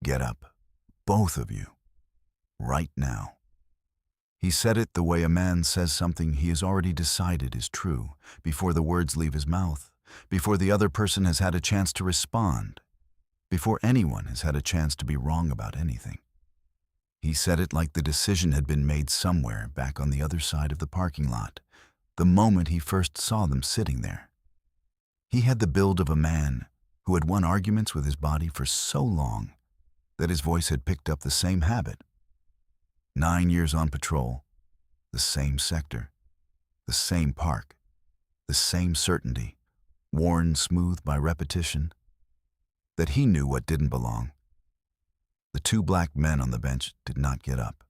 Get up, both of you, right now." He said it the way a man says something he has already decided is true, before the words leave his mouth, before the other person has had a chance to respond, before anyone has had a chance to be wrong about anything. He said it like the decision had been made somewhere back on the other side of the parking lot, the moment he first saw them sitting there. He had the build of a man who had won arguments with his body for so long that his voice had picked up the same habit. 9 years on patrol, the same sector, the same park, the same certainty, worn smooth by repetition, that he knew what didn't belong. The two black men on the bench did not get up.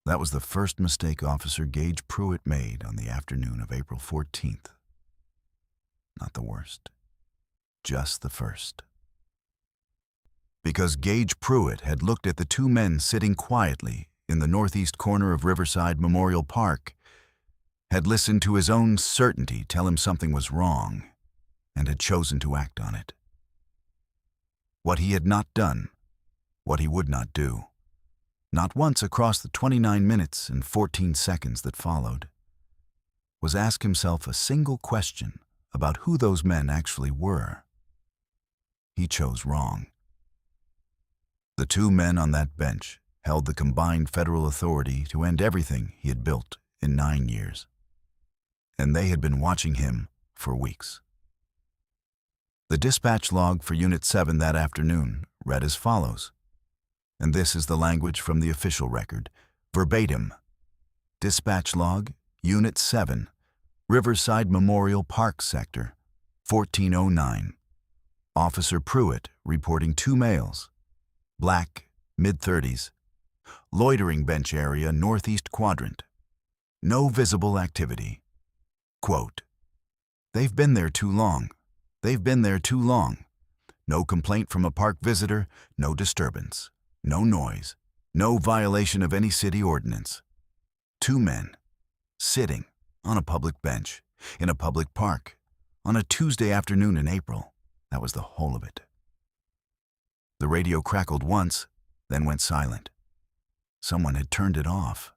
That was the first mistake Officer Gage Pruitt made on the afternoon of April 14th. Not the worst, just the first. Because Gage Pruitt had looked at the two men sitting quietly in the northeast corner of Riverside Memorial Park, had listened to his own certainty tell him something was wrong, and had chosen to act on it. What he had not done, what he would not do, not once across the 29 minutes and 14 seconds that followed, was ask himself a single question about who those men actually were. He chose wrong. The two men on that bench held the combined federal authority to end everything he had built in 9 years. And they had been watching him for weeks. The dispatch log for Unit 7 that afternoon read as follows, and this is the language from the official record, verbatim. Dispatch log, Unit 7, Riverside Memorial Park Sector, 1409. Officer Pruitt reporting 2 males, black, mid-30s, loitering bench area northeast quadrant. No visible activity. Quote, "They've been there too long. They've been there too long. No complaint from a park visitor, no disturbance, no noise, no violation of any city ordinance. 2 men, sitting on a public bench, in a public park, on a Tuesday afternoon in April. That was the whole of it." The radio crackled once, then went silent. Someone had turned it off.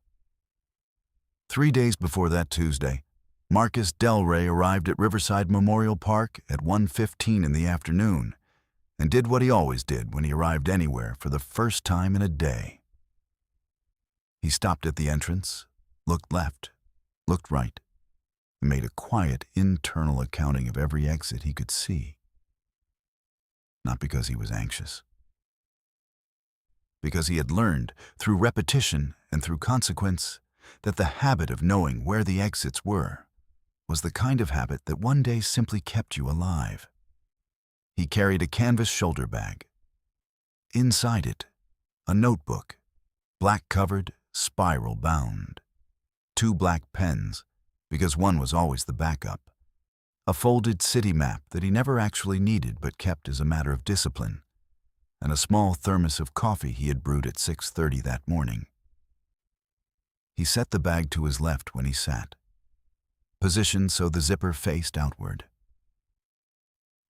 3 days before that Tuesday, Marcus Delray arrived at Riverside Memorial Park at 1:15 in the afternoon and did what he always did when he arrived anywhere for the first time in a day. He stopped at the entrance, looked left, looked right, and made a quiet internal accounting of every exit he could see. Not because he was anxious. Because he had learned, through repetition and through consequence, that the habit of knowing where the exits were was the kind of habit that one day simply kept you alive. He carried a canvas shoulder bag. Inside it, a notebook, black-covered, spiral-bound. 2 black pens, because one was always the backup. A folded city map that he never actually needed but kept as a matter of discipline, and a small thermos of coffee he had brewed at 6:30 that morning. He set the bag to his left when he sat, positioned so the zipper faced outward.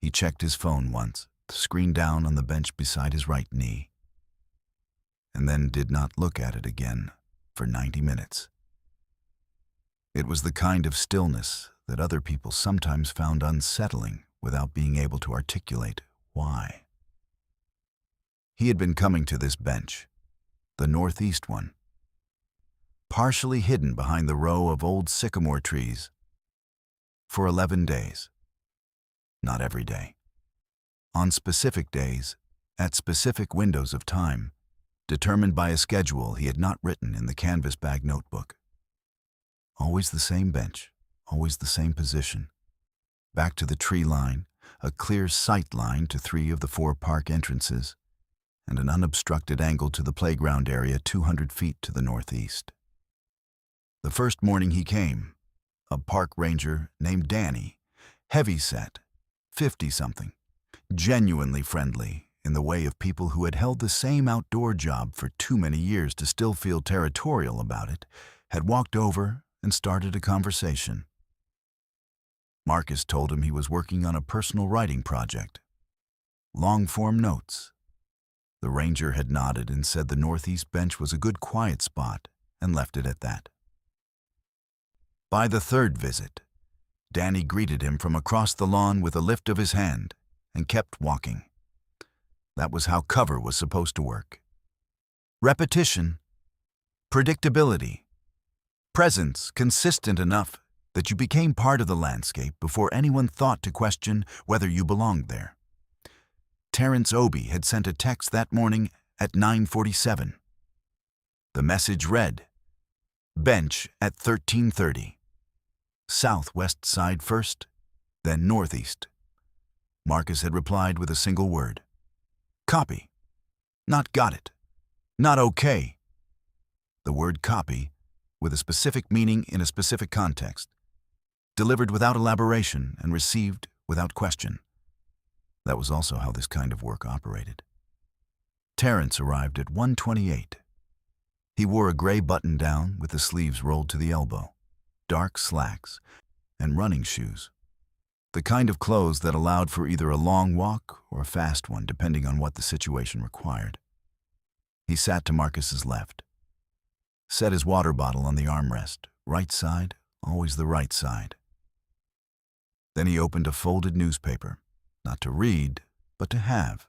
He checked his phone once, the screen down on the bench beside his right knee, and then did not look at it again for 90 minutes. It was the kind of stillness that other people sometimes found unsettling without being able to articulate why. He had been coming to this bench, the northeast one, partially hidden behind the row of old sycamore trees, for 11 days. Not every day. On specific days, at specific windows of time, determined by a schedule he had not written in the canvas bag notebook. Always the same bench, always the same position. Back to the tree line, a clear sight line to 3 of the 4 park entrances, and an unobstructed angle to the playground area 200 feet to the northeast. The first morning he came, a park ranger named Danny, heavy-set, 50-something, genuinely friendly in the way of people who had held the same outdoor job for too many years to still feel territorial about it, had walked over and started a conversation. Marcus told him he was working on a personal writing project. Long-form notes. The ranger had nodded and said the northeast bench was a good quiet spot and left it at that. By the third visit, Danny greeted him from across the lawn with a lift of his hand and kept walking. That was how cover was supposed to work. Repetition, predictability, presence consistent enough that you became part of the landscape before anyone thought to question whether you belonged there. Terrence Obi had sent a text that morning at 9:47. The message read, "Bench at 13:30. Southwest side first, then northeast." Marcus had replied with a single word. "Copy. Not got it. Not okay." The word copy, with a specific meaning in a specific context, delivered without elaboration and received without question. That was also how this kind of work operated. Terrence arrived at 1:28. He wore a gray button-down with the sleeves rolled to the elbow, dark slacks, and running shoes. The kind of clothes that allowed for either a long walk or a fast one, depending on what the situation required. He sat to Marcus's left, set his water bottle on the armrest, right side, always the right side. Then he opened a folded newspaper, not to read, but to have,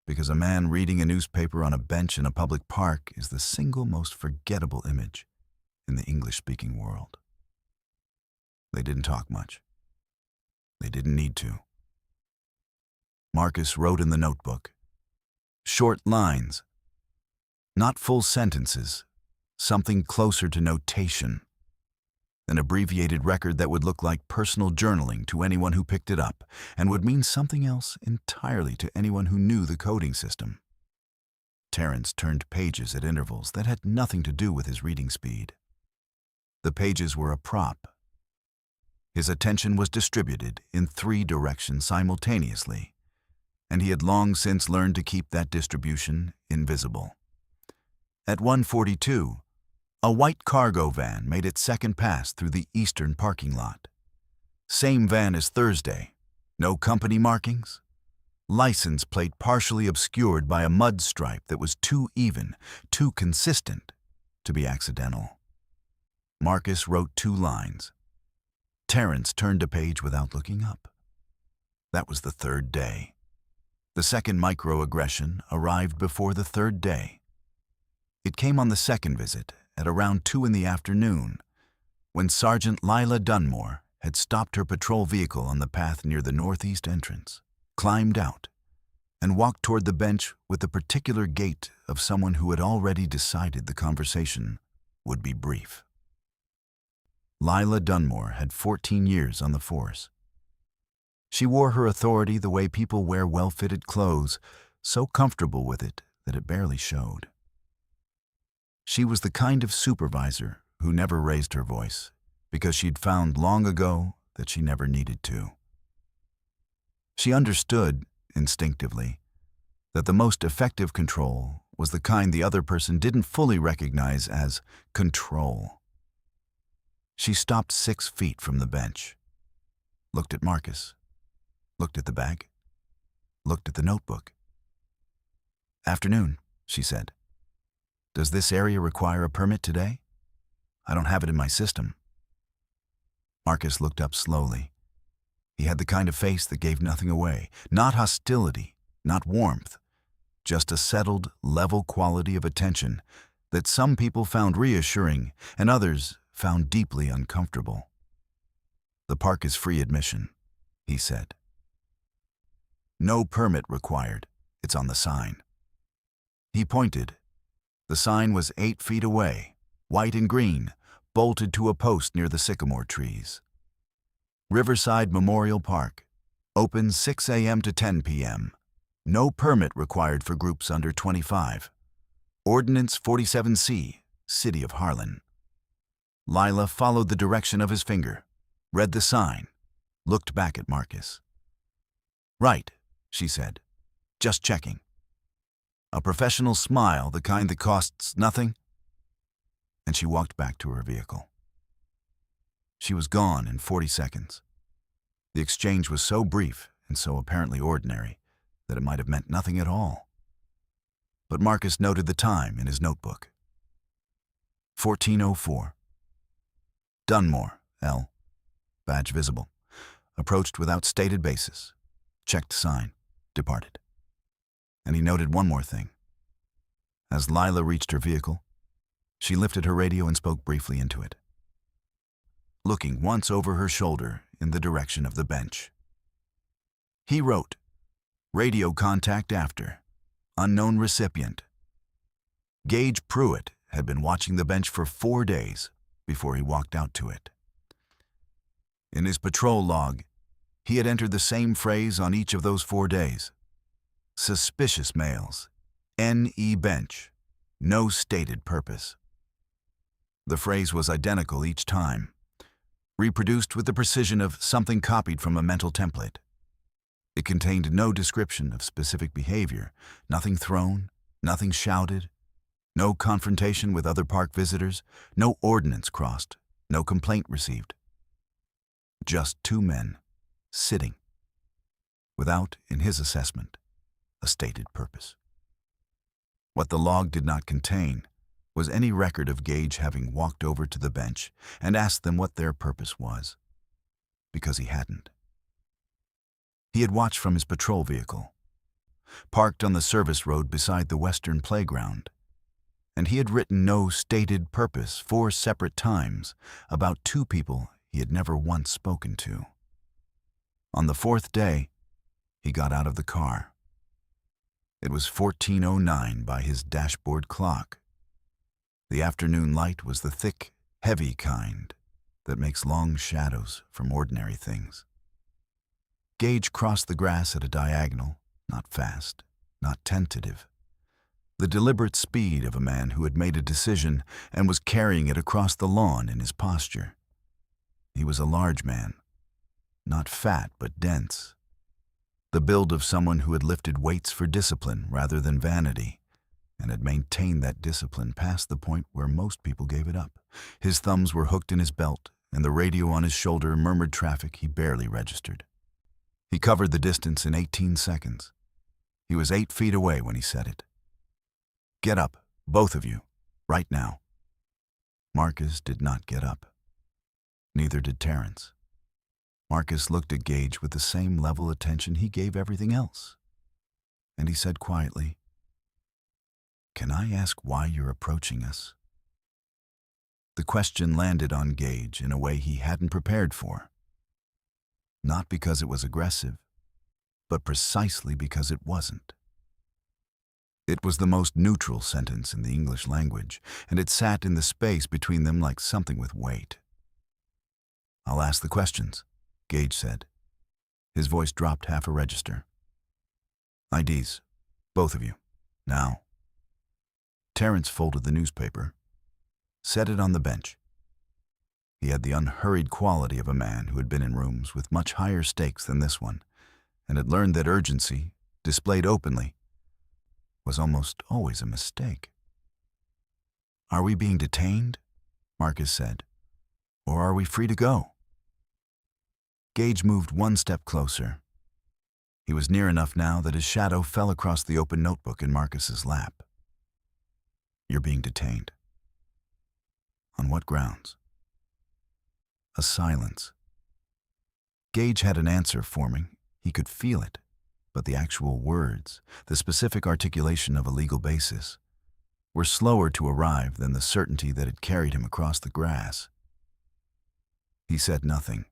because a man reading a newspaper on a bench in a public park is the single most forgettable image in the English-speaking world. They didn't talk much. They didn't need to. Marcus wrote in the notebook. Short lines, not full sentences, something closer to notation. An abbreviated record that would look like personal journaling to anyone who picked it up and would mean something else entirely to anyone who knew the coding system. Terrence turned pages at intervals that had nothing to do with his reading speed. The pages were a prop. His attention was distributed in 3 directions simultaneously, and he had long since learned to keep that distribution invisible. At 1:42, a white cargo van made its second pass through the eastern parking lot. Same van as Thursday, no company markings. License plate partially obscured by a mud stripe that was too even, too consistent to be accidental. Marcus wrote 2 lines. Terrence turned a page without looking up. That was the 3rd day. The second microaggression arrived before the 3rd day. It came on the 2nd visit at around 2 in the afternoon, when Sergeant Lila Dunmore had stopped her patrol vehicle on the path near the northeast entrance, climbed out, and walked toward the bench with the particular gait of someone who had already decided the conversation would be brief. Lila Dunmore had 14 years on the force. She wore her authority the way people wear well-fitted clothes, so comfortable with it that it barely showed. She was the kind of supervisor who never raised her voice because she'd found long ago that she never needed to. She understood, instinctively, that the most effective control was the kind the other person didn't fully recognize as control. She stopped 6 feet from the bench, looked at Marcus, looked at the bag, looked at the notebook. "Afternoon," she said. "Does this area require a permit today? I don't have it in my system." Marcus looked up slowly. He had the kind of face that gave nothing away, not hostility, not warmth, just a settled, level quality of attention that some people found reassuring and others found deeply uncomfortable. "The park is free admission," he said. "No permit required. It's on the sign." He pointed. The sign was 8 feet away, white and green, bolted to a post near the sycamore trees. Riverside Memorial Park, open 6 a.m. to 10 p.m. No permit required for groups under 25. Ordinance 47C, City of Harlan. Lila followed the direction of his finger, read the sign, looked back at Marcus. "Right," she said. "Just checking." A professional smile, the kind that costs nothing, and she walked back to her vehicle. She was gone in 40 seconds. The exchange was so brief and so apparently ordinary that it might have meant nothing at all. but Marcus noted the time in his notebook. 14:04. Dunmore, L. Badge visible. Approached without stated basis. Checked sign. Departed. And he noted one more thing. As Lila reached her vehicle, she lifted her radio and spoke briefly into it, looking once over her shoulder in the direction of the bench. He wrote, "Radio contact after. Unknown recipient." Gage Pruitt had been watching the bench for 4 days before he walked out to it. In his patrol log, he had entered the same phrase on each of those 4 days. Suspicious males. N.E. bench. No stated purpose. The phrase was identical each time, reproduced with the precision of something copied from a mental template. It contained no description of specific behavior, nothing thrown, nothing shouted, no confrontation with other park visitors, no ordinance crossed, no complaint received. Just 2 men, sitting, without, in his assessment, a stated purpose. What the log did not contain was any record of Gage having walked over to the bench and asked them what their purpose was, because he hadn't. He had watched from his patrol vehicle, parked on the service road beside the western playground, and he had written no stated purpose 4 separate times about 2 people he had never once spoken to. On the 4th day, he got out of the car. It was 14:09 by his dashboard clock. The afternoon light was the thick, heavy kind that makes long shadows from ordinary things. Gage crossed the grass at a diagonal, not fast, not tentative. The deliberate speed of a man who had made a decision and was carrying it across the lawn in his posture. He was a large man, not fat but dense. The build of someone who had lifted weights for discipline rather than vanity, and had maintained that discipline past the point where most people gave it up. His thumbs were hooked in his belt, and the radio on his shoulder murmured traffic he barely registered. He covered the distance in 18 seconds. He was 8 feet away when he said it. "Get up, both of you, right now." Marcus did not get up. Neither did Terrence. Marcus looked at Gage with the same level of attention he gave everything else. And he said quietly, "Can I ask why you're approaching us?" The question landed on Gage in a way he hadn't prepared for. Not because it was aggressive, but precisely because it wasn't. It was the most neutral sentence in the English language, and it sat in the space between them like something with weight. "I'll ask the questions," Gage said. His voice dropped half a register. "IDs, both of you, now." Terrence folded the newspaper, set it on the bench. He had the unhurried quality of a man who had been in rooms with much higher stakes than this one, and had learned that urgency, displayed openly, was almost always a mistake. "Are we being detained?" Marcus said. "Or are we free to go?" Gage moved 1 step closer. He was near enough now that his shadow fell across the open notebook in Marcus's lap. "You're being detained." "On what grounds?" A silence. Gage had an answer forming. He could feel it, but the actual words, the specific articulation of a legal basis, were slower to arrive than the certainty that had carried him across the grass. He said nothing.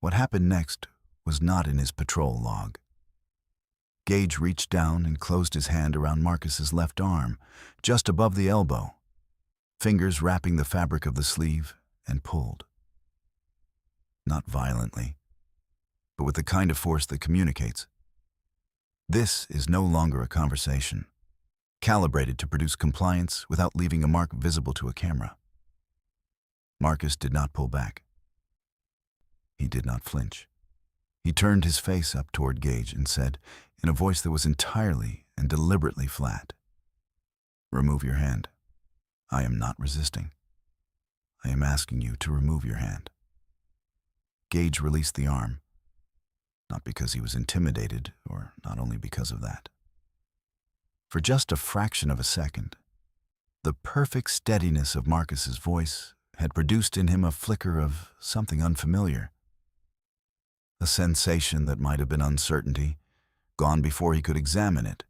What happened next was not in his patrol log. Gage reached down and closed his hand around Marcus's left arm, just above the elbow, fingers wrapping the fabric of the sleeve, and pulled. Not violently, but with the kind of force that communicates. This is no longer a conversation, calibrated to produce compliance without leaving a mark visible to a camera. Marcus did not pull back. He did not flinch. He turned his face up toward Gage and said, in a voice that was entirely and deliberately flat, "Remove your hand. I am not resisting. I am asking you to remove your hand." Gage released the arm, not because he was intimidated, or not only because of that. For just a fraction of a second, the perfect steadiness of Marcus's voice had produced in him a flicker of something unfamiliar. A sensation that might have been uncertainty, gone before he could examine it,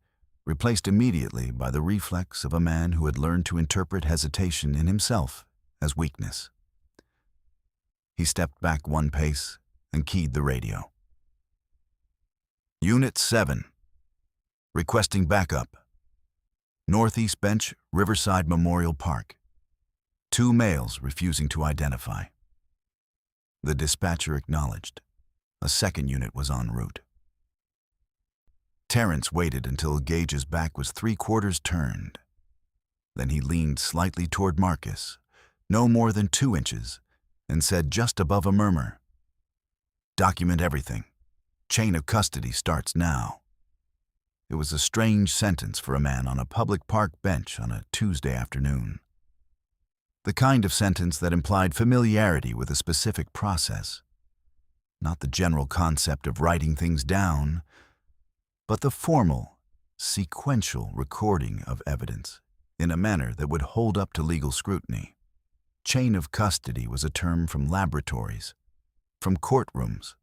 replaced immediately by the reflex of a man who had learned to interpret hesitation in himself as weakness. He stepped back one pace and keyed the radio. Unit 7. Requesting backup. Northeast Bench, Riverside Memorial Park. 2 males refusing to identify. The dispatcher acknowledged. A second unit was en route. Terrence waited until Gage's back was 3/4 turned. Then he leaned slightly toward Marcus, no more than 2 inches, and said just above a murmur, "Document everything. Chain of custody starts now." It was a strange sentence for a man on a public park bench on a Tuesday afternoon. The kind of sentence that implied familiarity with a specific process. Not the general concept of writing things down, but the formal, sequential recording of evidence in a manner that would hold up to legal scrutiny. Chain of custody was a term from laboratories, from courtrooms,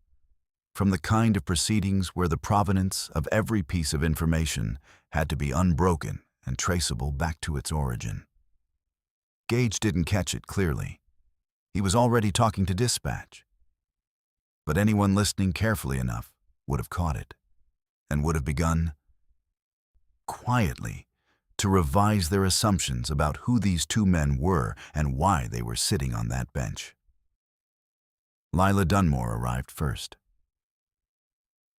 from the kind of proceedings where the provenance of every piece of information had to be unbroken and traceable back to its origin. Gage didn't catch it clearly. He was already talking to dispatch. But anyone listening carefully enough would have caught it, and would have begun, quietly, to revise their assumptions about who these 2 men were and why they were sitting on that bench. Lila Dunmore arrived first.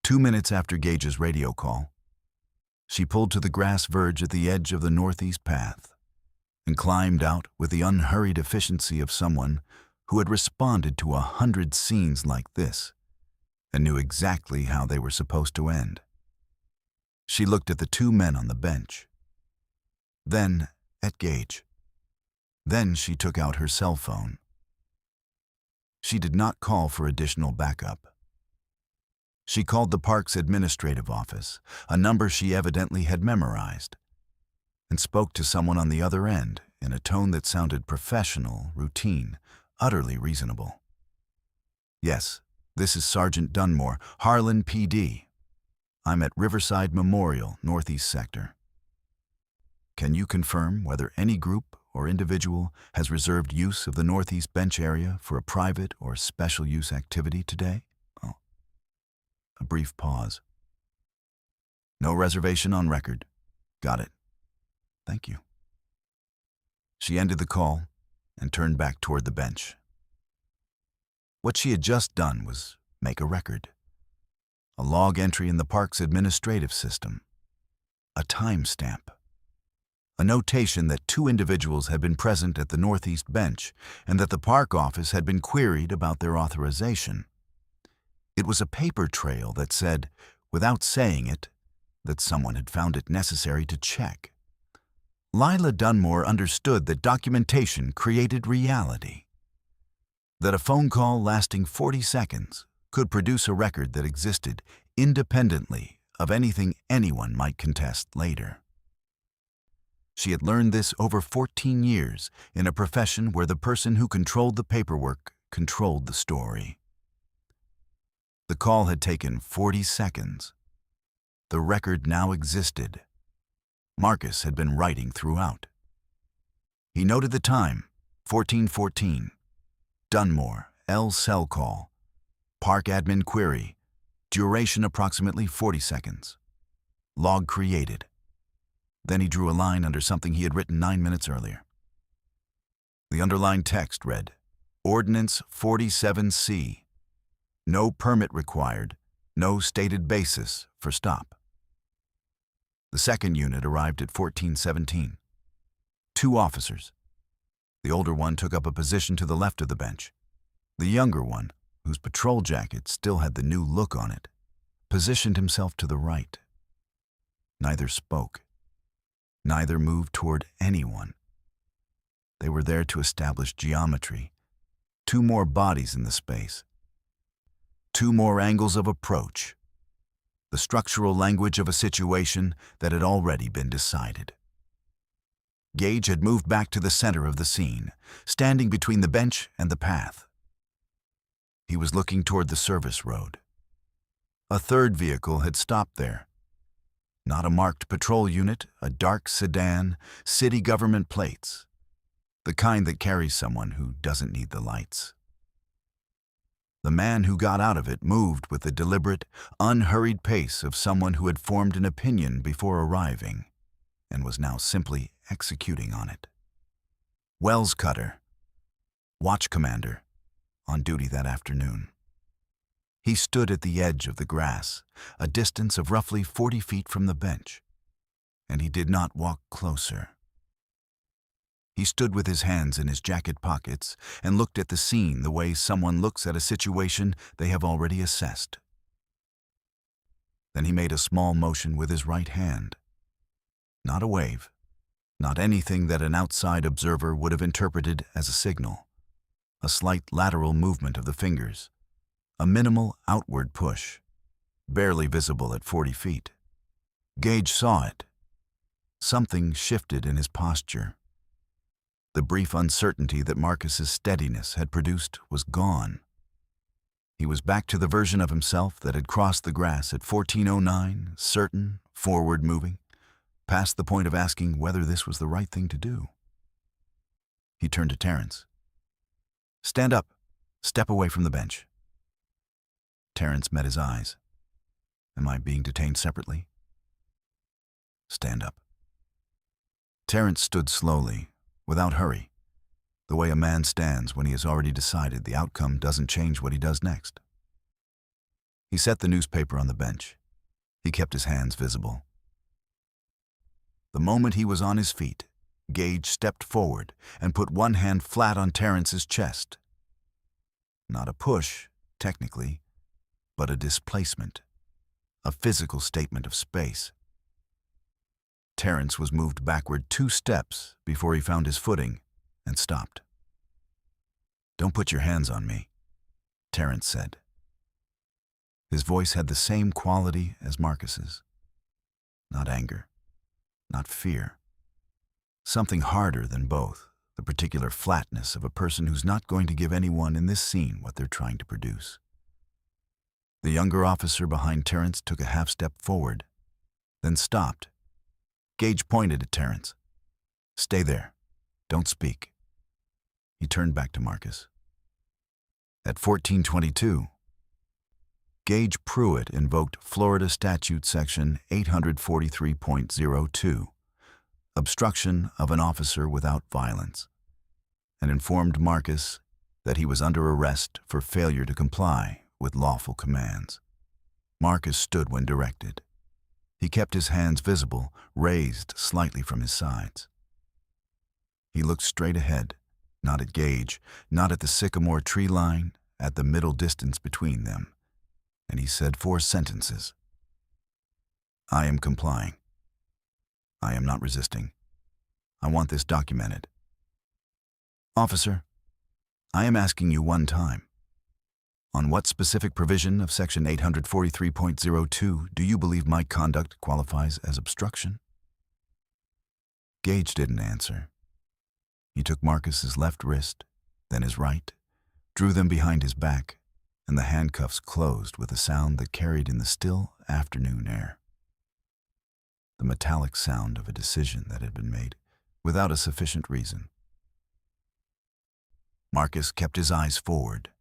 2 minutes after Gage's radio call, she pulled to the grass verge at the edge of the northeast path and climbed out with the unhurried efficiency of someone who had responded to 100 scenes like this and knew exactly how they were supposed to end. She looked at the 2 men on the bench, then at Gage. Then she took out her cell phone. She did not call for additional backup. She called the park's administrative office, a number she evidently had memorized, and spoke to someone on the other end in a tone that sounded professional, routine, utterly reasonable. "Yes, this is Sergeant Dunmore, Harlan PD. I'm at Riverside Memorial, Northeast Sector. Can you confirm whether any group or individual has reserved use of the Northeast Bench area for a private or special use activity today?" A brief pause. "No reservation on record. Got it. Thank you." She ended the call and turned back toward the bench. What she had just done was make a record. A log entry in the park's administrative system. A timestamp. A notation that 2 individuals had been present at the Northeast Bench and that the park office had been queried about their authorization. It was a paper trail that said, without saying it, that someone had found it necessary to check. Lila Dunmore understood that documentation created reality. That a phone call lasting 40 seconds could produce a record that existed independently of anything anyone might contest later. She had learned this over 14 years in a profession where the person who controlled the paperwork controlled the story. The call had taken 40 seconds. The record now existed. Marcus had been writing throughout. He noted the time, 14:14. Dunmore, L cell call. Park admin query. Duration approximately 40 seconds. Log created. Then he drew a line under something he had written 9 minutes earlier. The underlined text read, Ordinance 47C. No permit required, no stated basis for stop. The second unit arrived at 14:17. 2 officers. The older one took up a position to the left of the bench. The younger one, whose patrol jacket still had the new look on it, positioned himself to the right. Neither spoke. Neither moved toward anyone. They were there to establish geometry. 2 more bodies in the space. 2 more angles of approach. the structural language of a situation that had already been decided. Gage had moved back to the center of the scene, standing between the bench and the path. He was looking toward the service road. A third vehicle had stopped there. Not a marked patrol unit, a dark sedan, city government plates. The kind that carries someone who doesn't need the lights. The man who got out of it moved with the deliberate, unhurried pace of someone who had formed an opinion before arriving and was now simply executing on it. Wells Cutter, watch commander, on duty that afternoon. He stood at the edge of the grass, a distance of roughly 40 feet from the bench, and he did not walk closer. He stood with his hands in his jacket pockets and looked at the scene the way someone looks at a situation they have already assessed. Then he made a small motion with his right hand. Not a wave, not anything that an outside observer would have interpreted as a signal. A slight lateral movement of the fingers, a minimal outward push, barely visible at 40 feet. Gage saw it. Something shifted in his posture. The brief uncertainty that Marcus's steadiness had produced was gone. He was back to the version of himself that had crossed the grass at 14:09, certain, forward-moving, past the point of asking whether this was the right thing to do. He turned to Terrence. "Stand up. Step away from the bench." Terrence met his eyes. "Am I being detained separately?" "Stand up." Terrence stood slowly, without hurry, the way a man stands when he has already decided the outcome doesn't change what he does next. He set the newspaper on the bench. He kept his hands visible. The moment he was on his feet, Gage stepped forward and put one hand flat on Terrence's chest. Not a push, technically, but a displacement, a physical statement of space. Terrence was moved backward 2 steps before he found his footing and stopped. "Don't put your hands on me," Terrence said. His voice had the same quality as Marcus's. Not anger, not fear. Something harder than both, the particular flatness of a person who's not going to give anyone in this scene what they're trying to produce. The younger officer behind Terrence took a half step forward, then stopped. Gage pointed at Terrence. "Stay there. Don't speak." He turned back to Marcus. At 14:22, Gage Pruitt invoked Florida Statute Section 843.02, obstruction of an officer without violence, and informed Marcus that he was under arrest for failure to comply with lawful commands. Marcus stood when directed. He kept his hands visible, raised slightly from his sides. He looked straight ahead, not at Gage, not at the sycamore tree line, at the middle distance between them, and he said 4 sentences. "I am complying. I am not resisting. I want this documented. Officer, I am asking you one time. On what specific provision of Section 843.02 do you believe my conduct qualifies as obstruction?" Gage didn't answer. He took Marcus's left wrist, then his right, drew them behind his back, and the handcuffs closed with a sound that carried in the still afternoon air. The metallic sound of a decision that had been made without a sufficient reason. Marcus kept his eyes forward.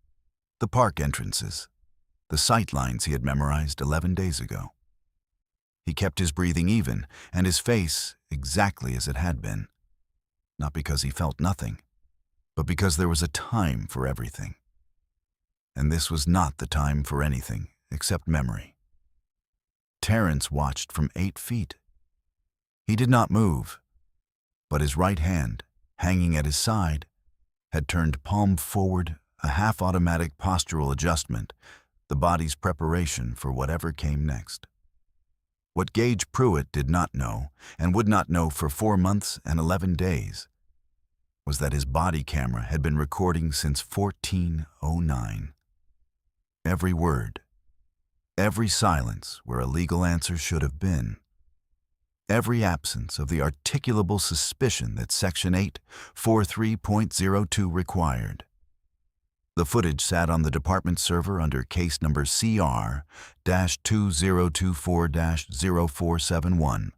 The park entrances, the sight lines he had memorized 11 days ago. He kept his breathing even and his face exactly as it had been, not because he felt nothing, but because there was a time for everything. And this was not the time for anything except memory. Terrence watched from 8 feet. He did not move, but his right hand, hanging at his side, had turned palm forward, a half-automatic postural adjustment, the body's preparation for whatever came next. What Gage Pruitt did not know, and would not know for 4 months and 11 days, was that his body camera had been recording since 14:09. Every word, Every silence where a legal answer should have been. Every absence of the articulable suspicion that Section 843.02 required. The footage sat on the department server under case number CR-2024-0471,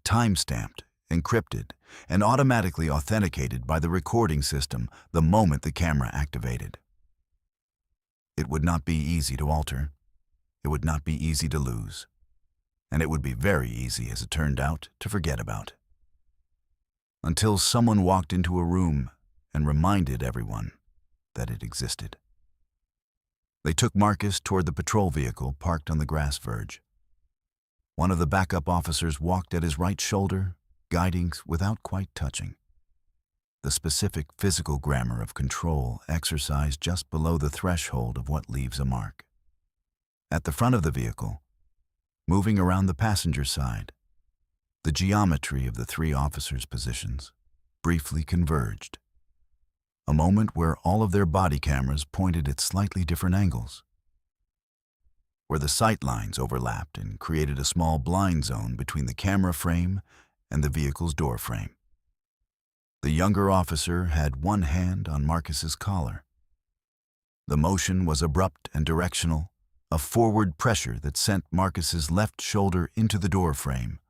time-stamped, encrypted, and automatically authenticated by the recording system the moment the camera activated. It would not be easy to alter. It would not be easy to lose. And it would be very easy, as it turned out, to forget about. Until someone walked into a room and reminded everyone that it existed. They took Marcus toward the patrol vehicle parked on the grass verge. One of the backup officers walked at his right shoulder, guiding without quite touching. The specific physical grammar of control exercised just below the threshold of what leaves a mark. At the front of the vehicle, moving around the passenger side, the geometry of the three officers' positions briefly converged. A moment where all of their body cameras pointed at slightly different angles, where the sight lines overlapped and created a small blind zone between the camera frame and the vehicle's door frame. The younger officer had one hand on Marcus's collar. The motion was abrupt and directional, a forward pressure that sent Marcus's left shoulder into the door frame,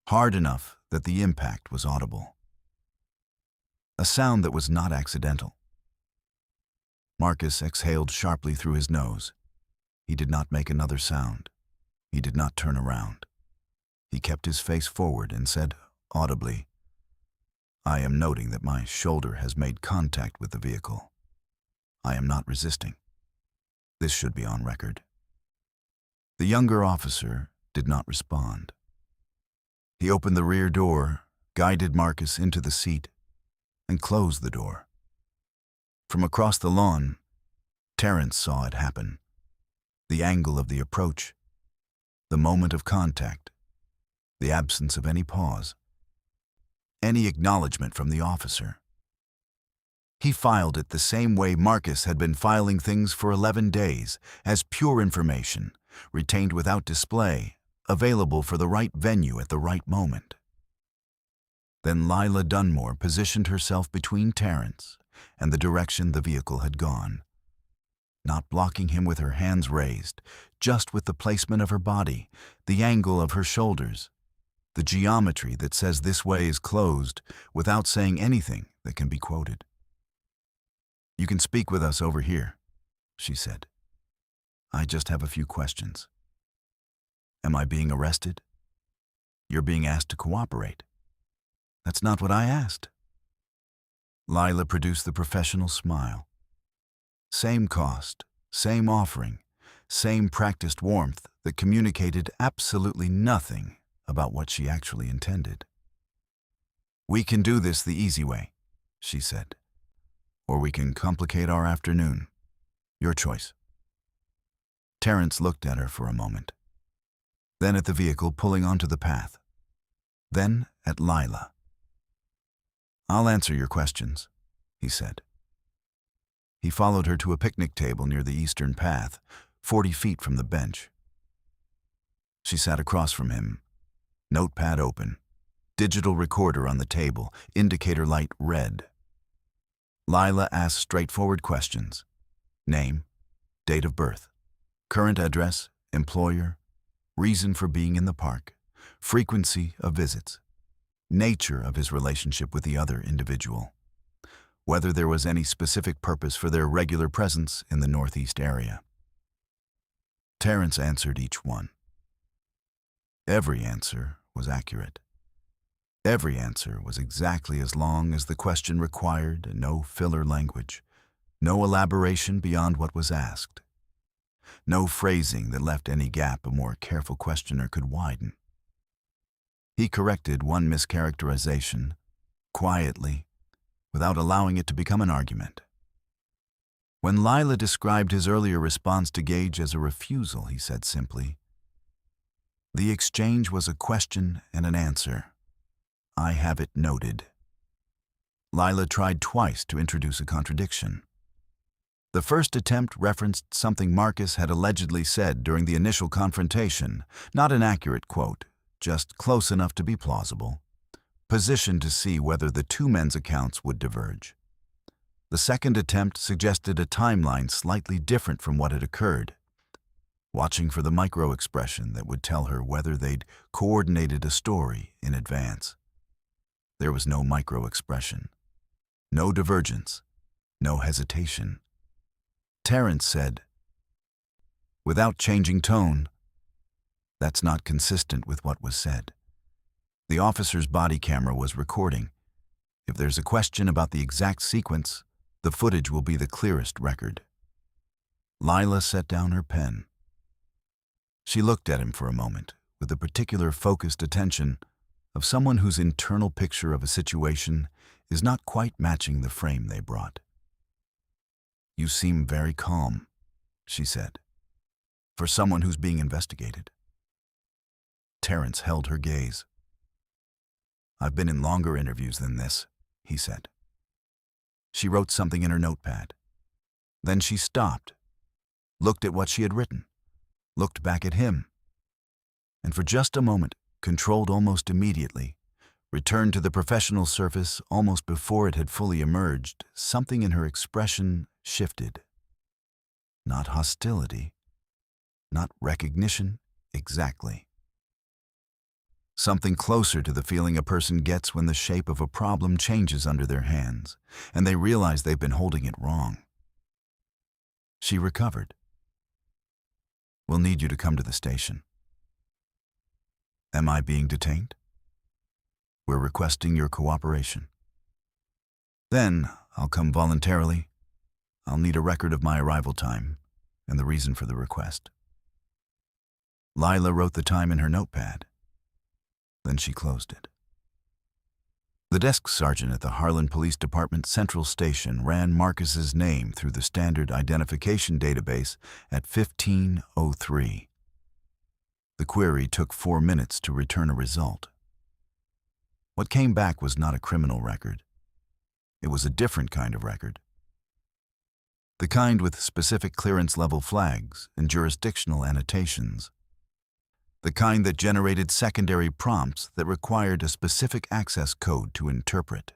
hard enough that the impact was audible. A sound that was not accidental. Marcus exhaled sharply through his nose. He did not make another sound. He did not turn around. He kept his face forward and said audibly, "I am noting that my shoulder has made contact with the vehicle. I am not resisting. This should be on record." The younger officer did not respond. He opened the rear door, guided Marcus into the seat, and closed the door. From across the lawn, Terrence saw it happen. The angle of the approach, the moment of contact, the absence of any pause, any acknowledgement from the officer. He filed it the same way Marcus had been filing things for 11 days, as pure information, retained without display, available for the right venue at the right moment. Then Lila Dunmore positioned herself between Terrence and the direction the vehicle had gone, not blocking him with her hands raised, just with the placement of her body, the angle of her shoulders, the geometry that says this way is closed without saying anything that can be quoted. "You can speak with us over here," she said. "I just have a few questions." "Am I being arrested?" "You're being asked to cooperate." "That's not what I asked." Lila produced the professional smile. Same cost, same offering, same practiced warmth that communicated absolutely nothing about what she actually intended. "We can do this the easy way," she said. "Or we can complicate our afternoon. Your choice." Terrence looked at her for a moment, then at the vehicle pulling onto the path, then at Lila. "I'll answer your questions," he said. He followed her to a picnic table near the eastern path, 40 feet from the bench. She sat across from him, notepad open, digital recorder on the table, indicator light red. Lila asked straightforward questions: name, date of birth, current address, employer, reason for being in the park, frequency of visits, nature of his relationship with the other individual, whether there was any specific purpose for their regular presence in the northeast area. Terrence answered each one. Every answer was accurate. Every answer was exactly as long as the question required, and no filler language, no elaboration beyond what was asked, no phrasing that left any gap a more careful questioner could widen. He corrected one mischaracterization, quietly, without allowing it to become an argument. When Lila described his earlier response to Gage as a refusal, he said simply, "The exchange was a question and an answer. I have it noted." Lila tried twice to introduce a contradiction. The first attempt referenced something Marcus had allegedly said during the initial confrontation, not an accurate quote, just close enough to be plausible, positioned to see whether the two men's accounts would diverge. The second attempt suggested a timeline slightly different from what had occurred, watching for the micro-expression that would tell her whether they'd coordinated a story in advance. There was no micro-expression, no divergence, no hesitation. Terrence said, without changing tone, "That's not consistent with what was said. The officer's body camera was recording. If there's a question about the exact sequence, the footage will be the clearest record." Lila set down her pen. She looked at him for a moment with the particular focused attention of someone whose internal picture of a situation is not quite matching the frame they brought. "You seem very calm," she said, "for someone who's being investigated." Terrence held her gaze. "I've been in longer interviews than this," he said. She wrote something in her notepad. Then she stopped, looked at what she had written, looked back at him, and for just a moment, controlled almost immediately, returned to the professional surface almost before it had fully emerged. Something in her expression shifted. Not hostility, not recognition exactly. Something closer to the feeling a person gets when the shape of a problem changes under their hands, and they realize they've been holding it wrong. She recovered. "We'll need you to come to the station." "Am I being detained?" "We're requesting your cooperation." "Then I'll come voluntarily. I'll need a record of my arrival time and the reason for the request." Lila wrote the time in her notepad. Then she closed it. The desk sergeant at the Harlan Police Department Central Station ran Marcus's name through the standard identification database at 1503. The query took 4 minutes to return a result. What came back was not a criminal record. It was a different kind of record. The kind with specific clearance level flags and jurisdictional annotations. The kind that generated secondary prompts that required a specific access code to interpret.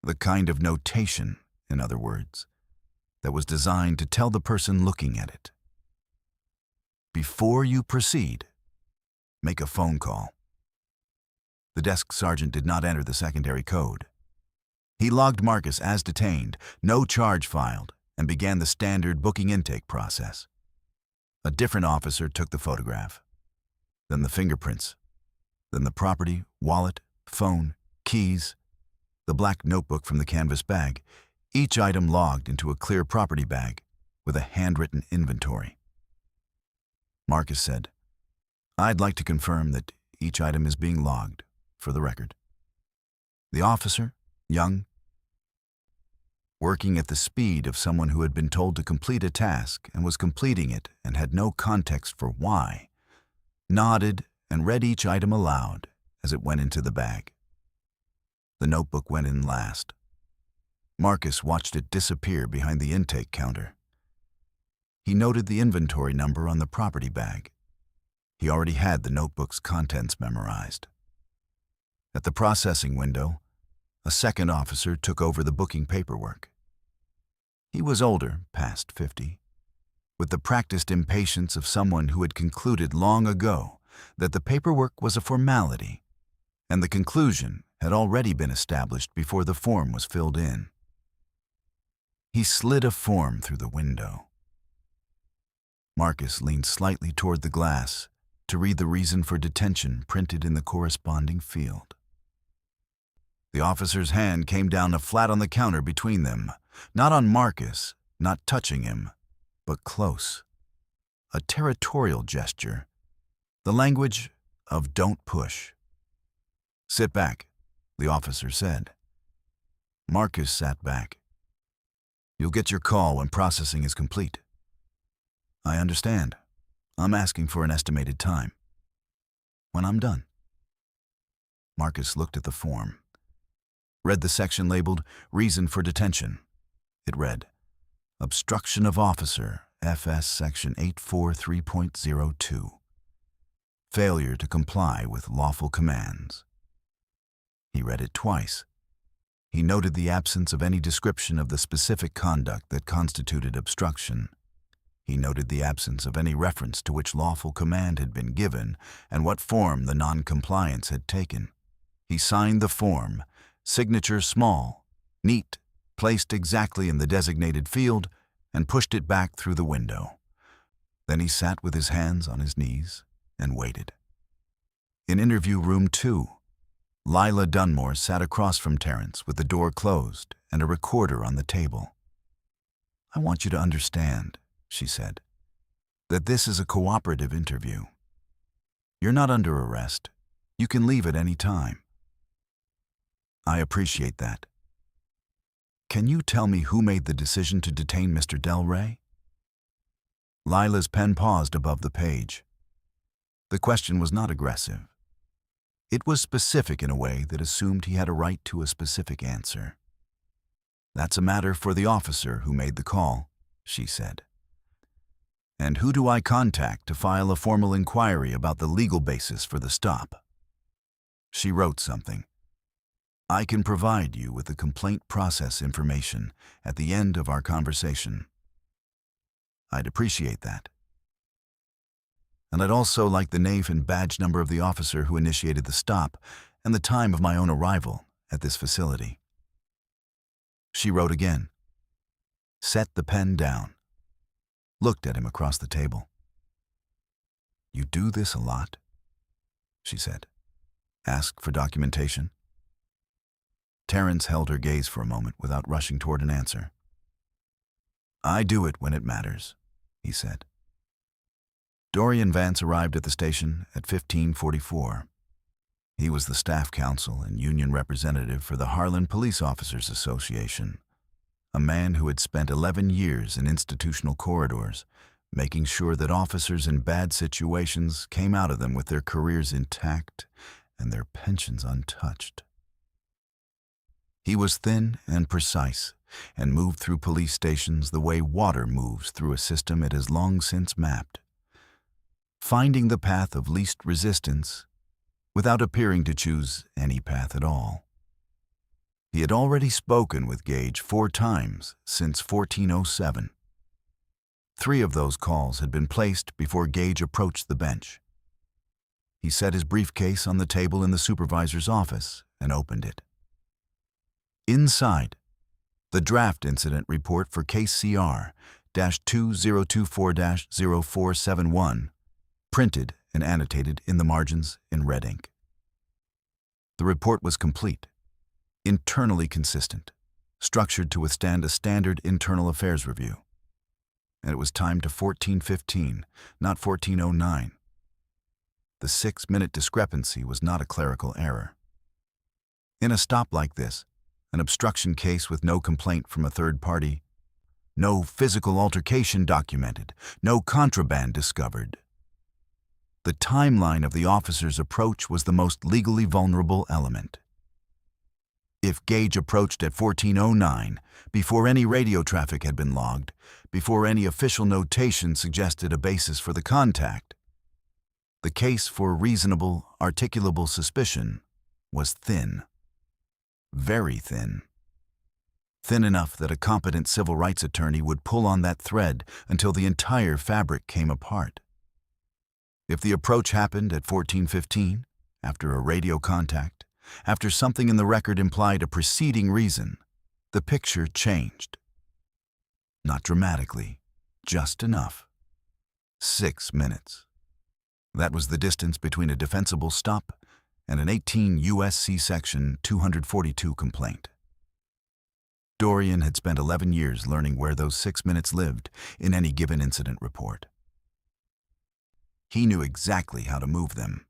The kind of notation, in other words, that was designed to tell the person looking at it, "Before you proceed, make a phone call." The desk sergeant did not enter the secondary code. He logged Marcus as detained, no charge filed, and began the standard booking intake process. A different officer took the photograph, then the fingerprints, then the property, wallet, phone, keys, the black notebook from the canvas bag, each item logged into a clear property bag with a handwritten inventory. Marcus said, "I'd like to confirm that each item is being logged, for the record." The officer, young, working at the speed of someone who had been told to complete a task and was completing it and had no context for why, nodded and read each item aloud as it went into the bag. The notebook went in last. Marcus watched it disappear behind the intake counter. He noted the inventory number on the property bag. He already had the notebook's contents memorized. At the processing window, a second officer took over the booking paperwork. He was older, past 50, with the practiced impatience of someone who had concluded long ago that the paperwork was a formality, and the conclusion had already been established before the form was filled in. He slid a form through the window. Marcus leaned slightly toward the glass to read the reason for detention printed in the corresponding field. The officer's hand came down flat on the counter between them, not on Marcus, not touching him, but close. A territorial gesture, the language of "don't push." "Sit back," the officer said. Marcus sat back. "You'll get your call when processing is complete." "I understand. I'm asking for an estimated time." "When I'm done." Marcus looked at the form, read the section labeled "Reason for Detention." It read, Obstruction of officer, FS Section 843.02. Failure to comply with lawful commands. He read it twice. He noted the absence of any description of the specific conduct that constituted obstruction. He noted the absence of any reference to which lawful command had been given and what form the non-compliance had taken. He signed the form, signature small, neat, placed exactly in the designated field, and pushed it back through the window. Then he sat with his hands on his knees and waited. In interview room 2, Lila Dunmore sat across from Terrence with the door closed and a recorder on the table. "I want you to understand," she said, "that this is a cooperative interview. You're not under arrest. You can leave at any time." "I appreciate that. Can you tell me who made the decision to detain Mr. Delray?" Lila's pen paused above the page. The question was not aggressive. It was specific in a way that assumed he had a right to a specific answer. "That's a matter for the officer who made the call," she said. "And who do I contact to file a formal inquiry about the legal basis for the stop?" She wrote something. "I can provide you with the complaint process information at the end of our conversation." "I'd appreciate that. And I'd also like the name and badge number of the officer who initiated the stop and the time of my own arrival at this facility." She wrote again, set the pen down, looked at him across the table. "You do this a lot?" she said. "Ask for documentation?" Terrence held her gaze for a moment without rushing toward an answer. "I do it when it matters," he said. Dorian Vance arrived at the station at 15:44. He was the staff counsel and union representative for the Harlan Police Officers Association, a man who had spent 11 years in institutional corridors, making sure that officers in bad situations came out of them with their careers intact and their pensions untouched. He was thin and precise and moved through police stations the way water moves through a system it has long since mapped, finding the path of least resistance without appearing to choose any path at all. He had already spoken with Gage 4 times since 1407. 3 of those calls had been placed before Gage approached the bench. He set his briefcase on the table in the supervisor's office and opened it. Inside, the draft incident report for case CR-2024-0471, printed and annotated in the margins in red ink. The report was complete, internally consistent, structured to withstand a standard internal affairs review. And it was timed to 14:15, not 14:09. The 6-minute discrepancy was not a clerical error. In a stop like this, an obstruction case with no complaint from a third party, no physical altercation documented, no contraband discovered, the timeline of the officer's approach was the most legally vulnerable element. If Gage approached at 14:09, before any radio traffic had been logged, before any official notation suggested a basis for the contact, the case for reasonable, articulable suspicion was thin. Very thin. Thin enough that a competent civil rights attorney would pull on that thread until the entire fabric came apart. If the approach happened at 14:15, after a radio contact, after something in the record implied a preceding reason, the picture changed. Not dramatically, just enough. 6 minutes. That was the distance between a defensible stop and an 18 U.S.C. Section 242 complaint. Dorian had spent 11 years learning where those 6 minutes lived in any given incident report. He knew exactly how to move them.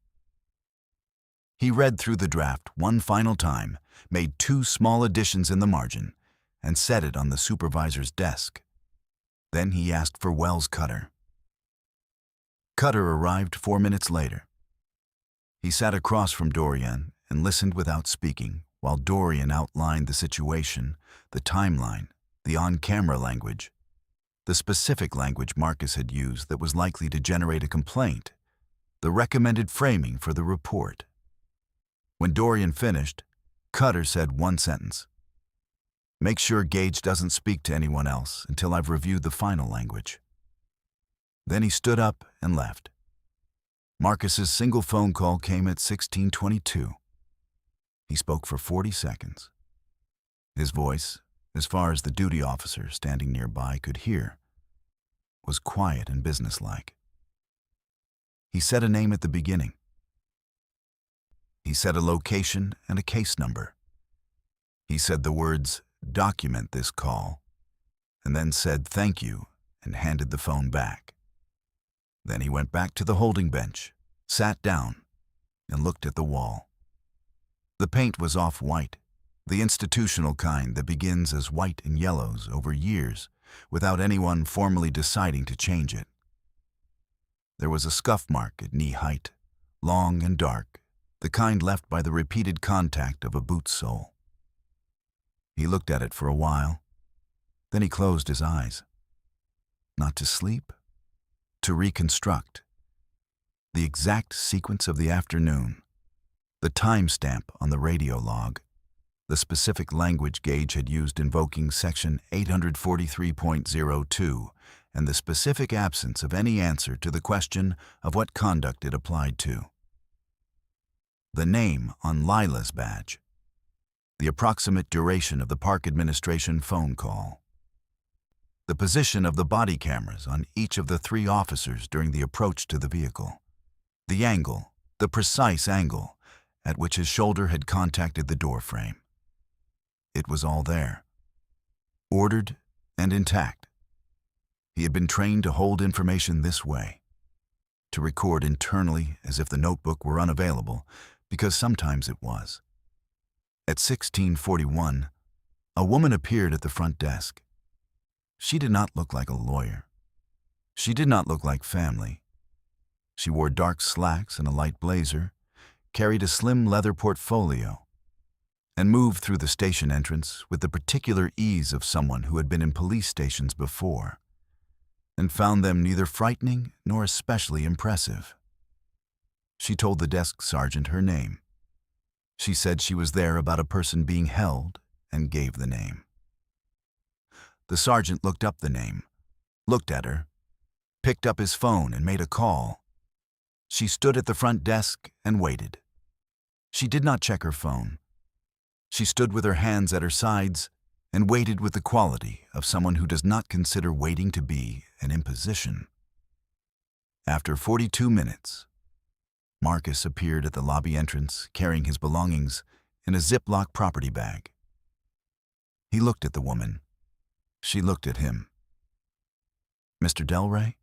He read through the draft one final time, made 2 small additions in the margin, and set it on the supervisor's desk. Then he asked for Wells' cutter. Cutter arrived 4 minutes later. He sat across from Dorian and listened without speaking while Dorian outlined the situation, the timeline, the on-camera language, the specific language Marcus had used that was likely to generate a complaint, the recommended framing for the report. When Dorian finished, Cutter said one sentence: "Make sure Gage doesn't speak to anyone else until I've reviewed the final language." Then he stood up and left. Marcus's single phone call came at 16:22. He spoke for 40 seconds. His voice, as far as the duty officer standing nearby could hear, was quiet and businesslike. He said a name at the beginning. He said a location and a case number. He said the words, "Document this call," and then said thank you and handed the phone back. Then he went back to the holding bench, sat down, and looked at the wall. The paint was off-white, the institutional kind that begins as white and yellows over years without anyone formally deciding to change it. There was a scuff mark at knee height, long and dark, the kind left by the repeated contact of a boot sole. He looked at it for a while, then he closed his eyes. Not to sleep, to reconstruct. The exact sequence of the afternoon, the timestamp on the radio log, the specific language Gage had used invoking Section 843.02, and the specific absence of any answer to the question of what conduct it applied to. The name on Lila's badge. The approximate duration of the park administration phone call. The position of the body cameras on each of the 3 officers during the approach to the vehicle. The angle, the precise angle, at which his shoulder had contacted the door frame. It was all there, ordered and intact. He had been trained to hold information this way, to record internally as if the notebook were unavailable, because sometimes it was. At 16:41, a woman appeared at the front desk. She did not look like a lawyer. She did not look like family. She wore dark slacks and a light blazer, carried a slim leather portfolio, and moved through the station entrance with the particular ease of someone who had been in police stations before, and found them neither frightening nor especially impressive. She told the desk sergeant her name. She said she was there about a person being held and gave the name. The sergeant looked up the name, looked at her, picked up his phone and made a call. She stood at the front desk and waited. She did not check her phone. She stood with her hands at her sides and waited with the quality of someone who does not consider waiting to be an imposition. After 42 minutes, Marcus appeared at the lobby entrance carrying his belongings in a Ziploc property bag. He looked at the woman. She looked at him. "Mr. Delray?"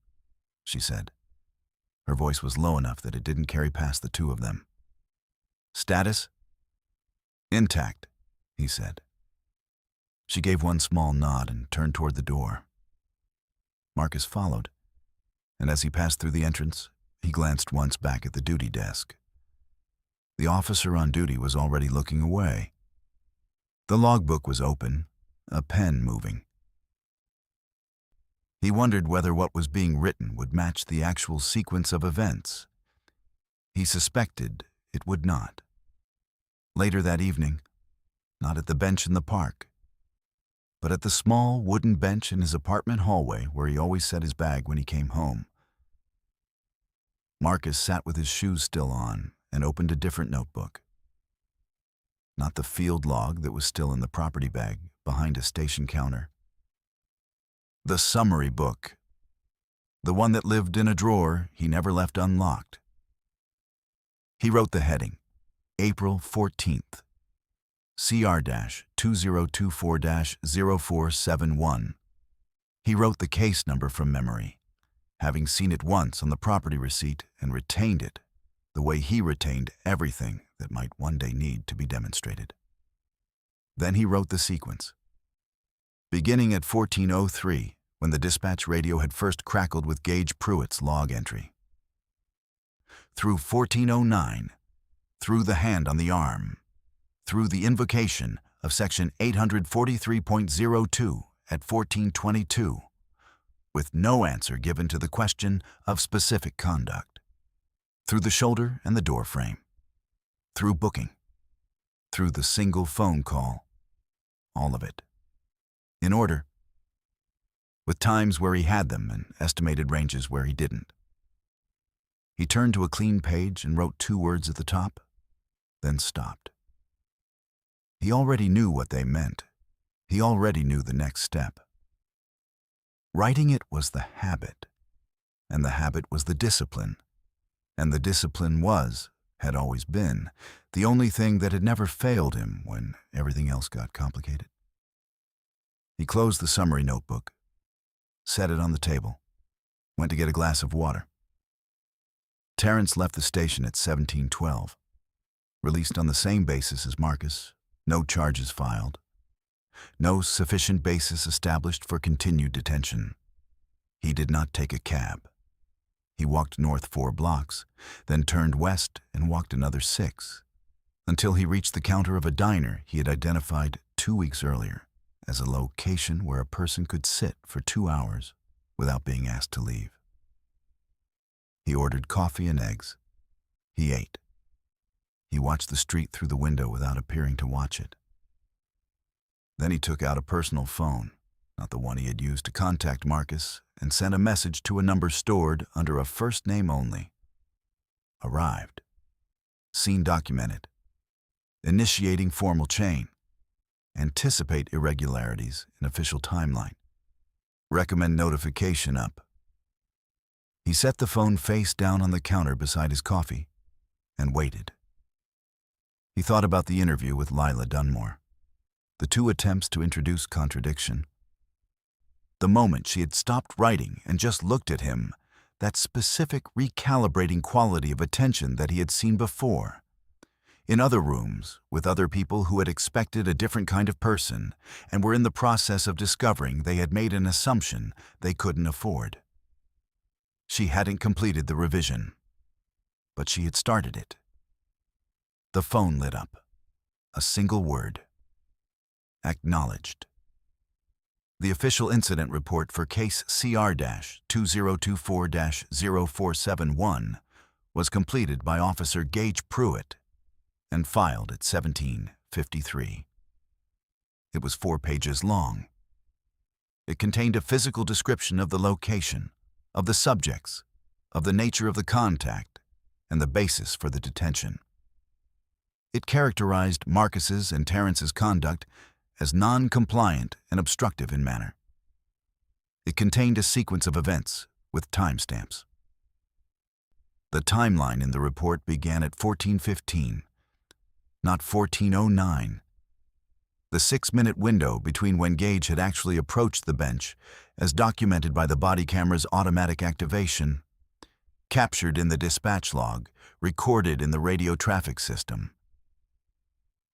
she said. Her voice was low enough that it didn't carry past the 2 of them. "Status?" "Intact," he said. She gave one small nod and turned toward the door. Marcus followed, and as he passed through the entrance, he glanced once back at the duty desk. The officer on duty was already looking away. The logbook was open, a pen moving. He wondered whether what was being written would match the actual sequence of events. He suspected it would not. Later that evening, not at the bench in the park, but at the small wooden bench in his apartment hallway where he always set his bag when he came home, Marcus sat with his shoes still on and opened a different notebook. Not the field log that was still in the property bag behind a station counter. The summary book, the one that lived in a drawer he never left unlocked. He wrote the heading, April 14th, CR-2024-0471. He wrote the case number from memory, having seen it once on the property receipt and retained it the way he retained everything that might one day need to be demonstrated. Then he wrote the sequence. Beginning at 14:03, when the dispatch radio had first crackled with Gage Pruitt's log entry. Through 14:09, through the hand on the arm, through the invocation of Section 843.02 at 14:22, with no answer given to the question of specific conduct. Through the shoulder and the door frame, through booking, through the single phone call, all of it. In order, with times where he had them and estimated ranges where he didn't. He turned to a clean page and wrote 2 words at the top, then stopped. He already knew what they meant. He already knew the next step. Writing it was the habit, and the habit was the discipline, and the discipline had always been, the only thing that had never failed him when everything else got complicated. He closed the summary notebook, set it on the table, went to get a glass of water. Terrence left the station at 17:12, released on the same basis as Marcus, no charges filed, no sufficient basis established for continued detention. He did not take a cab. He walked north 4 blocks, then turned west and walked another 6, until he reached the counter of a diner he had identified 2 weeks earlier as a location where a person could sit for 2 hours without being asked to leave. He ordered coffee and eggs. He ate. He watched the street through the window without appearing to watch it. Then he took out a personal phone, not the one he had used to contact Marcus, and sent a message to a number stored under a first name only. Arrived. Scene documented. Initiating formal chain. Anticipate irregularities in official timeline. Recommend notification up. He set the phone face down on the counter beside his coffee and waited. He thought about the interview with Lila Dunmore, the 2 attempts to introduce contradiction. The moment she had stopped writing and just looked at him, that specific recalibrating quality of attention that he had seen before. In other rooms, with other people who had expected a different kind of person and were in the process of discovering they had made an assumption they couldn't afford. She hadn't completed the revision, but she had started it. The phone lit up. A single word. Acknowledged. The official incident report for case CR-2024-0471 was completed by Officer Gage Pruitt and filed at 17:53. It was 4 pages long. It contained a physical description of the location, of the subjects, of the nature of the contact, and the basis for the detention. It characterized Marcus's and Terrence's conduct as non-compliant and obstructive in manner. It contained a sequence of events with timestamps. The timeline in the report began at 14:15, not 14:09. The 6-minute window between when Gage had actually approached the bench, as documented by the body camera's automatic activation, captured in the dispatch log, recorded in the radio traffic system.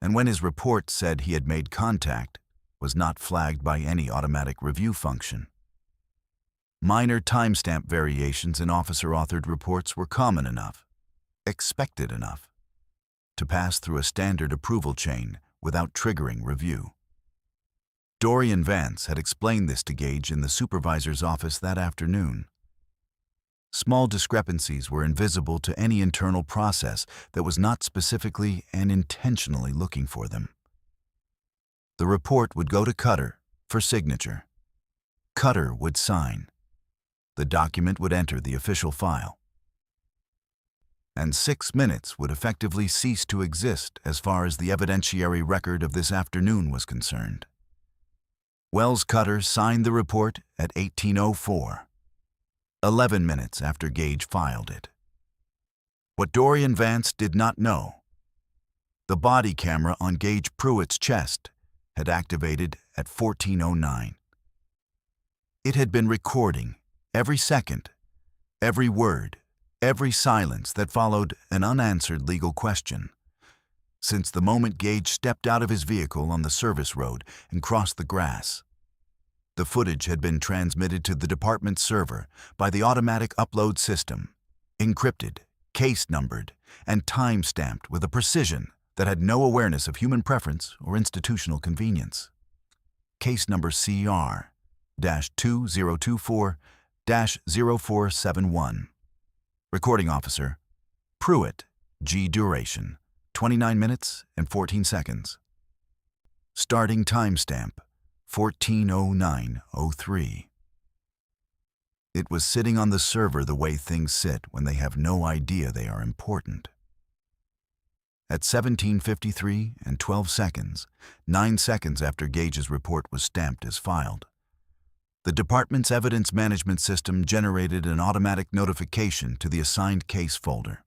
And when his report said he had made contact, was not flagged by any automatic review function. Minor timestamp variations in officer-authored reports were common enough, expected enough, to pass through a standard approval chain without triggering review. Dorian Vance had explained this to Gage in the supervisor's office that afternoon. Small discrepancies were invisible to any internal process that was not specifically and intentionally looking for them. The report would go to Cutter for signature. Cutter would sign. The document would enter the official file. And 6 minutes would effectively cease to exist as far as the evidentiary record of this afternoon was concerned. Wells Cutter signed the report at 18:04, 11 minutes after Gage filed it. What Dorian Vance did not know, the body camera on Gage Pruitt's chest had activated at 14:09. It had been recording every second, every word, every silence that followed an unanswered legal question, since the moment Gage stepped out of his vehicle on the service road and crossed the grass. The footage had been transmitted to the department server by the automatic upload system, encrypted, case-numbered, and time-stamped with a precision that had no awareness of human preference or institutional convenience. Case number CR 2024-0471. Recording Officer Pruitt, G. Duration, 29 minutes and 14 seconds. Starting timestamp, 14:09:03. It was sitting on the server the way things sit when they have no idea they are important. At 17:53 and 12 seconds, 9 seconds after Gage's report was stamped as filed, the department's evidence management system generated an automatic notification to the assigned case folder.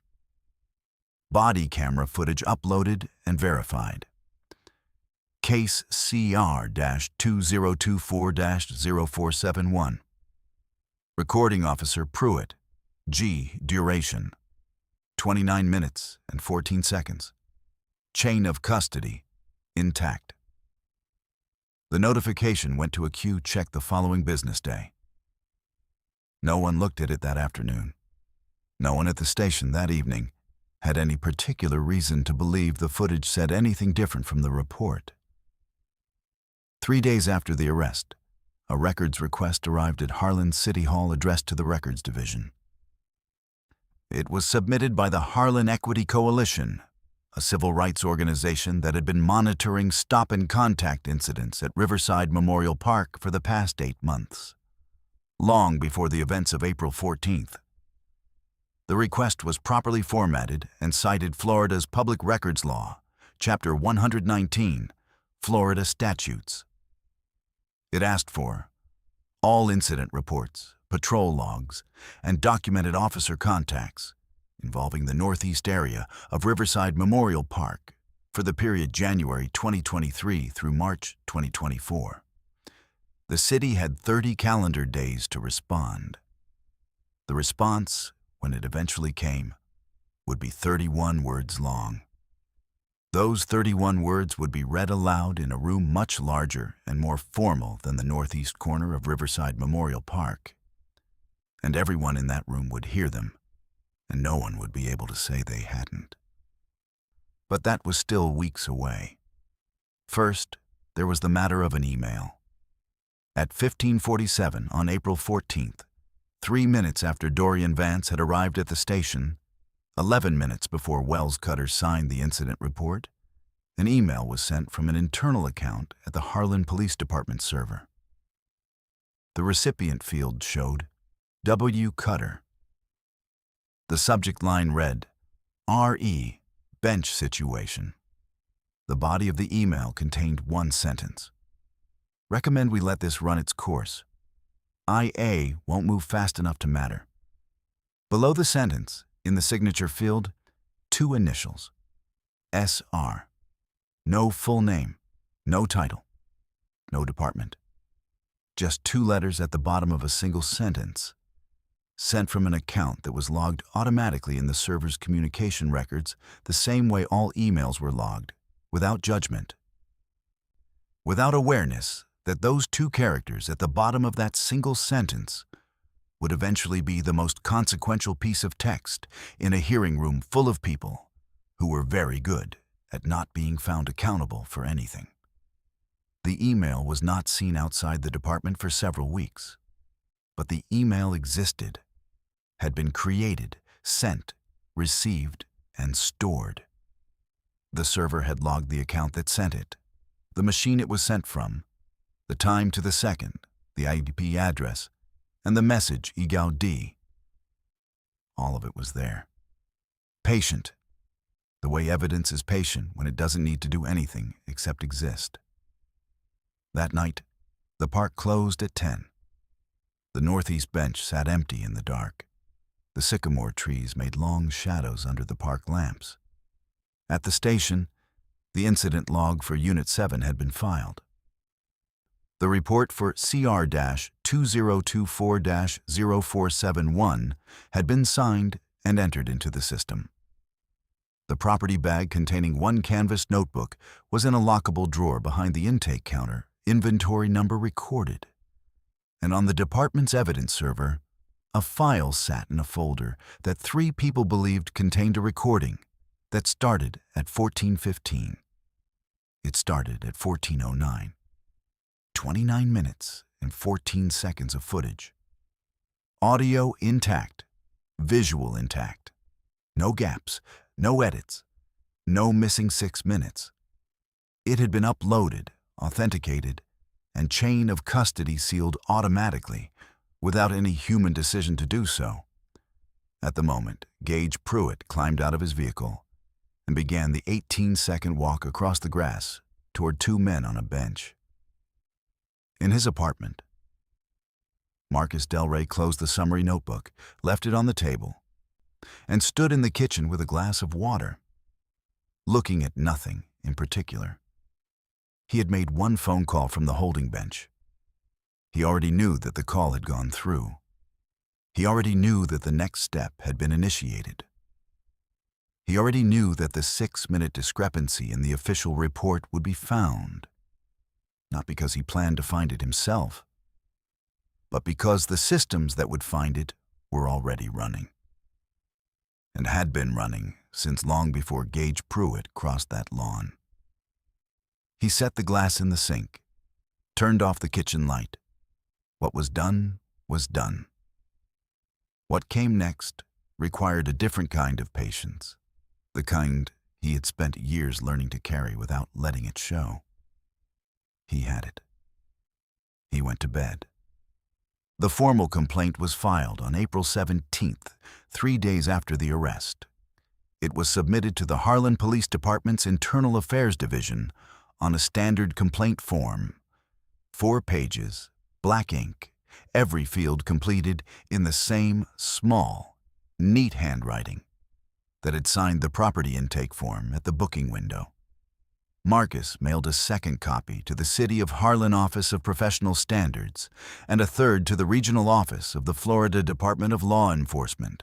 Body camera footage uploaded and verified. Case CR-2024-0471. Recording Officer Pruitt, G. Duration, 29 minutes and 14 seconds. Chain of custody, intact. The notification went to a queue checked the following business day. No one looked at it that afternoon. No one at the station that evening had any particular reason to believe the footage said anything different from the report. 3 days after the arrest, a records request arrived at Harlan City Hall addressed to the Records Division. It was submitted by the Harlan Equity Coalition, a civil rights organization that had been monitoring stop-and-contact incidents at Riverside Memorial Park for the past 8 months, long before the events of April 14th. The request was properly formatted and cited Florida's Public Records Law, Chapter 119, Florida Statutes. It asked for all incident reports, patrol logs, and documented officer contacts involving the northeast area of Riverside Memorial Park for the period January 2023 through March 2024. The city had 30 calendar days to respond. The response, when it eventually came, would be 31 words long. Those 31 words would be read aloud in a room much larger and more formal than the northeast corner of Riverside Memorial Park. And everyone in that room would hear them, and no one would be able to say they hadn't. But that was still weeks away. First, there was the matter of an email. At 15:47 on April 14th, 3 minutes after Dorian Vance had arrived at the station, 11 minutes before Wells Cutter signed the incident report, an email was sent from an internal account at the Harlan Police Department server. The recipient field showed W. Cutter. The subject line read, R.E. Bench Situation. The body of the email contained one sentence. Recommend we let this run its course. I.A. won't move fast enough to matter. Below the sentence, in the signature field, 2 initials, S.R. No full name, no title, no department. Just 2 letters at the bottom of a single sentence, sent from an account that was logged automatically in the server's communication records the same way all emails were logged, without judgment. Without awareness that those 2 characters at the bottom of that single sentence would eventually be the most consequential piece of text in a hearing room full of people who were very good at not being found accountable for anything. The email was not seen outside the department for several weeks, but the email existed, had been created, sent, received, and stored. The server had logged the account that sent it, the machine it was sent from, the time to the second, the IP address, and the message EGAU-D. All of it was there. Patient, the way evidence is patient when it doesn't need to do anything except exist. That night, the park closed at 10. The northeast bench sat empty in the dark. The sycamore trees made long shadows under the park lamps. At the station, the incident log for Unit 7 had been filed. The report for CR-2024-0471 had been signed and entered into the system. The property bag containing 1 canvas notebook was in a lockable drawer behind the intake counter, inventory number recorded. And on the department's evidence server, a file sat in a folder that 3 people believed contained a recording that started at 14:15. It started at 14:09. 29 minutes and 14 seconds of footage. Audio intact, visual intact. No gaps, no edits, no missing 6 minutes. It had been uploaded, authenticated, and chain of custody sealed automatically, without any human decision to do so. At the moment, Gage Pruitt climbed out of his vehicle and began the 18-second walk across the grass toward 2 men on a bench. In his apartment, Marcus Delray closed the summary notebook, left it on the table, and stood in the kitchen with a glass of water, looking at nothing in particular. He had made one phone call from the holding bench. He already knew that the call had gone through. He already knew that the next step had been initiated. He already knew that the 6-minute discrepancy in the official report would be found, not because he planned to find it himself, but because the systems that would find it were already running, and had been running since long before Gage Pruitt crossed that lawn. He set the glass in the sink, turned off the kitchen light. What was done was done. What came next required a different kind of patience, the kind he had spent years learning to carry without letting it show. He had it. He went to bed. The formal complaint was filed on April 17th, 3 days after the arrest. It was submitted to the Harlan Police Department's Internal Affairs Division on a standard complaint form. 4 pages, black ink, every field completed in the same small, neat handwriting that had signed the property intake form at the booking window. Marcus mailed a second copy to the City of Harlan Office of Professional Standards and a third to the Regional Office of the Florida Department of Law Enforcement.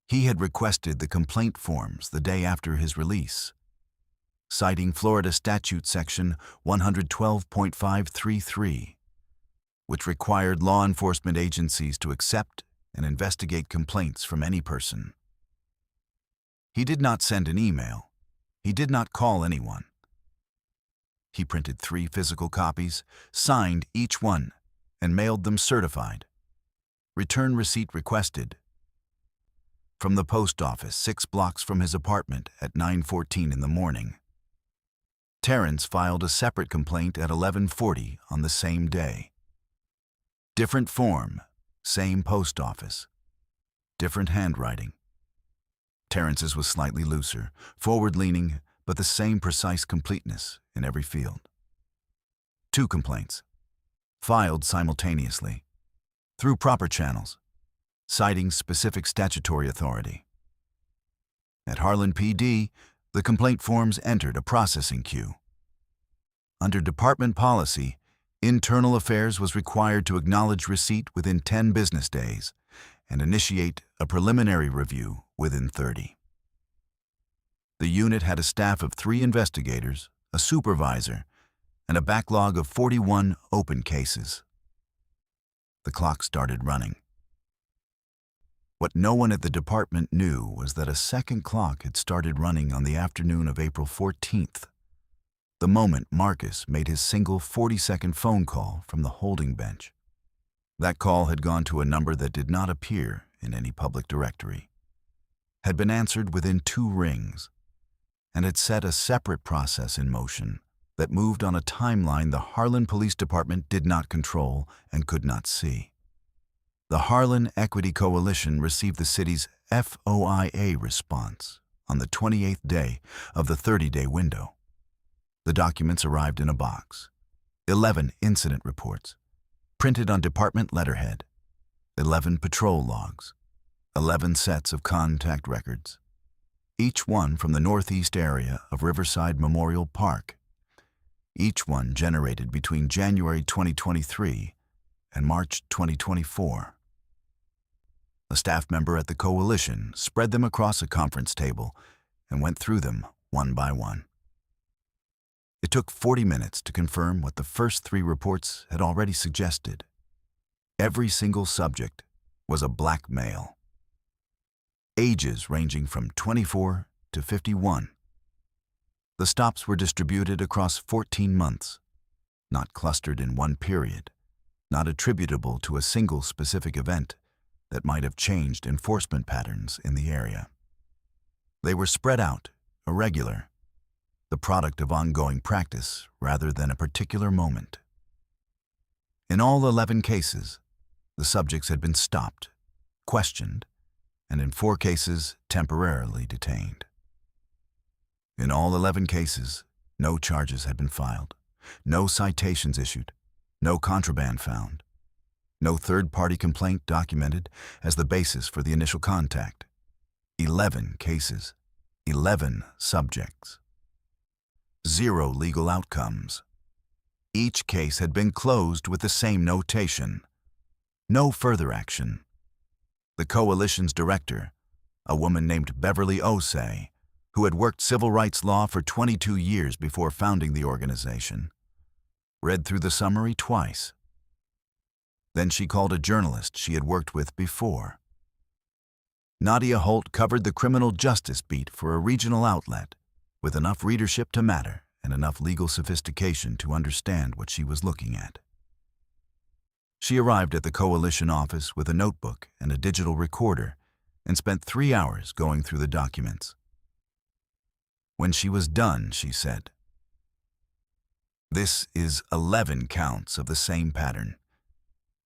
He had requested the complaint forms the day after his release, citing Florida Statute Section 112.533, which required law enforcement agencies to accept and investigate complaints from any person. He did not send an email. He did not call anyone. He printed 3 physical copies, signed each one, and mailed them certified. Return receipt requested. From the post office 6 blocks from his apartment at 9:14 in the morning. Terrence filed a separate complaint at 11:40 on the same day. Different form, same post office. Different handwriting. Terrence's was slightly looser, forward-leaning, but the same precise completeness in every field. 2 complaints, filed simultaneously, through proper channels, citing specific statutory authority. At Harlan PD, the complaint forms entered a processing queue. Under department policy, Internal Affairs was required to acknowledge receipt within 10 business days and initiate a preliminary review within 30. The unit had a staff of 3 investigators, a supervisor, and a backlog of 41 open cases. The clock started running. What no one at the department knew was that a second clock had started running on the afternoon of April 14th, the moment Marcus made his single 40-second phone call from the holding bench. That call had gone to a number that did not appear in any public directory, had been answered within 2 rings, and had set a separate process in motion that moved on a timeline the Harlan Police Department did not control and could not see. The Harlan Equity Coalition received the city's FOIA response on the 28th day of the 30-day window. The documents arrived in a box. 11 incident reports, printed on department letterhead, 11 patrol logs, 11 sets of contact records, each one from the northeast area of Riverside Memorial Park, each one generated between January 2023 and March 2024. A staff member at the coalition spread them across a conference table and went through them one by one. It took 40 minutes to confirm what the first 3 reports had already suggested. Every single subject was a black male. Ages ranging from 24 to 51. The stops were distributed across 14 months, not clustered in one period, not attributable to a single specific event that might have changed enforcement patterns in the area. They were spread out, irregular, the product of ongoing practice rather than a particular moment. In all 11 cases, the subjects had been stopped, questioned, and in 4 cases, temporarily detained. In all 11 cases, no charges had been filed, no citations issued, no contraband found, no third-party complaint documented as the basis for the initial contact. 11 cases, 11 subjects. 0 legal outcomes. Each case had been closed with the same notation: no further action. The coalition's director, a woman named Beverly Osei, who had worked civil rights law for 22 years before founding the organization, read through the summary twice. Then she called a journalist she had worked with before. Nadia Holt covered the criminal justice beat for a regional outlet with enough readership to matter and enough legal sophistication to understand what she was looking at. She arrived at the coalition office with a notebook and a digital recorder and spent 3 hours going through the documents. When she was done, she said, "This is 11 counts of the same pattern.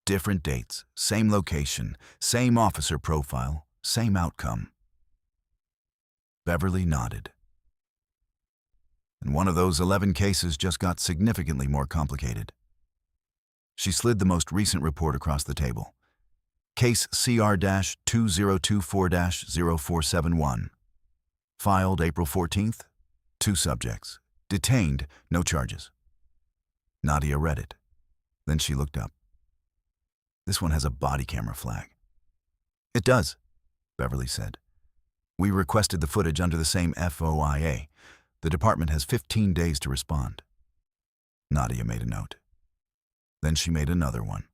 Different dates, same location, same officer profile, same outcome." Beverly nodded. And one of those 11 cases just got significantly more complicated. She slid the most recent report across the table. Case CR-2024-0471. Filed April 14th. 2 subjects. Detained, no charges. Nadia read it. Then she looked up. "This one has a body camera flag." "It does," Beverly said. "We requested the footage under the same FOIA. The department has 15 days to respond." Nadia made a note. Then she made another one.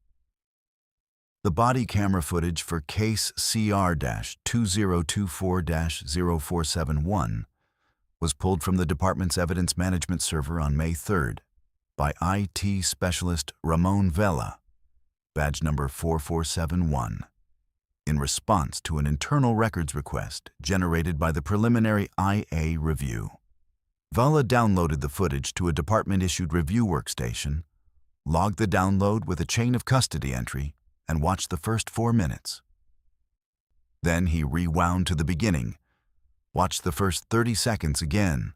The body camera footage for case CR-2024-0471 was pulled from the department's evidence management server on May 3rd by IT specialist Ramon Vela, badge number 4471, in response to an internal records request generated by the preliminary IA review. Vela downloaded the footage to a department-issued review workstation, logged the download with a chain of custody entry, and watched the first 4 minutes. Then he rewound to the beginning, watched the first 30 seconds again,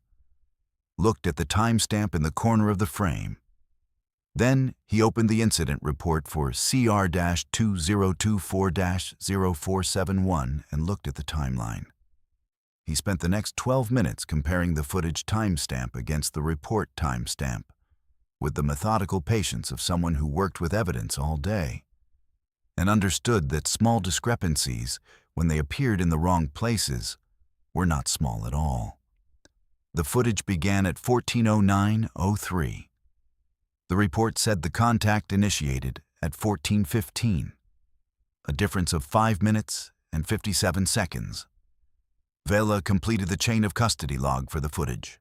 looked at the timestamp in the corner of the frame. Then he opened the incident report for CR-2024-0471 and looked at the timeline. He spent the next 12 minutes comparing the footage timestamp against the report timestamp, with the methodical patience of someone who worked with evidence all day, and understood that small discrepancies, when they appeared in the wrong places, were not small at all. The footage began at 14:09:03. The report said the contact initiated at 14:15, a difference of 5 minutes and 57 seconds. Vela completed the chain of custody log for the footage,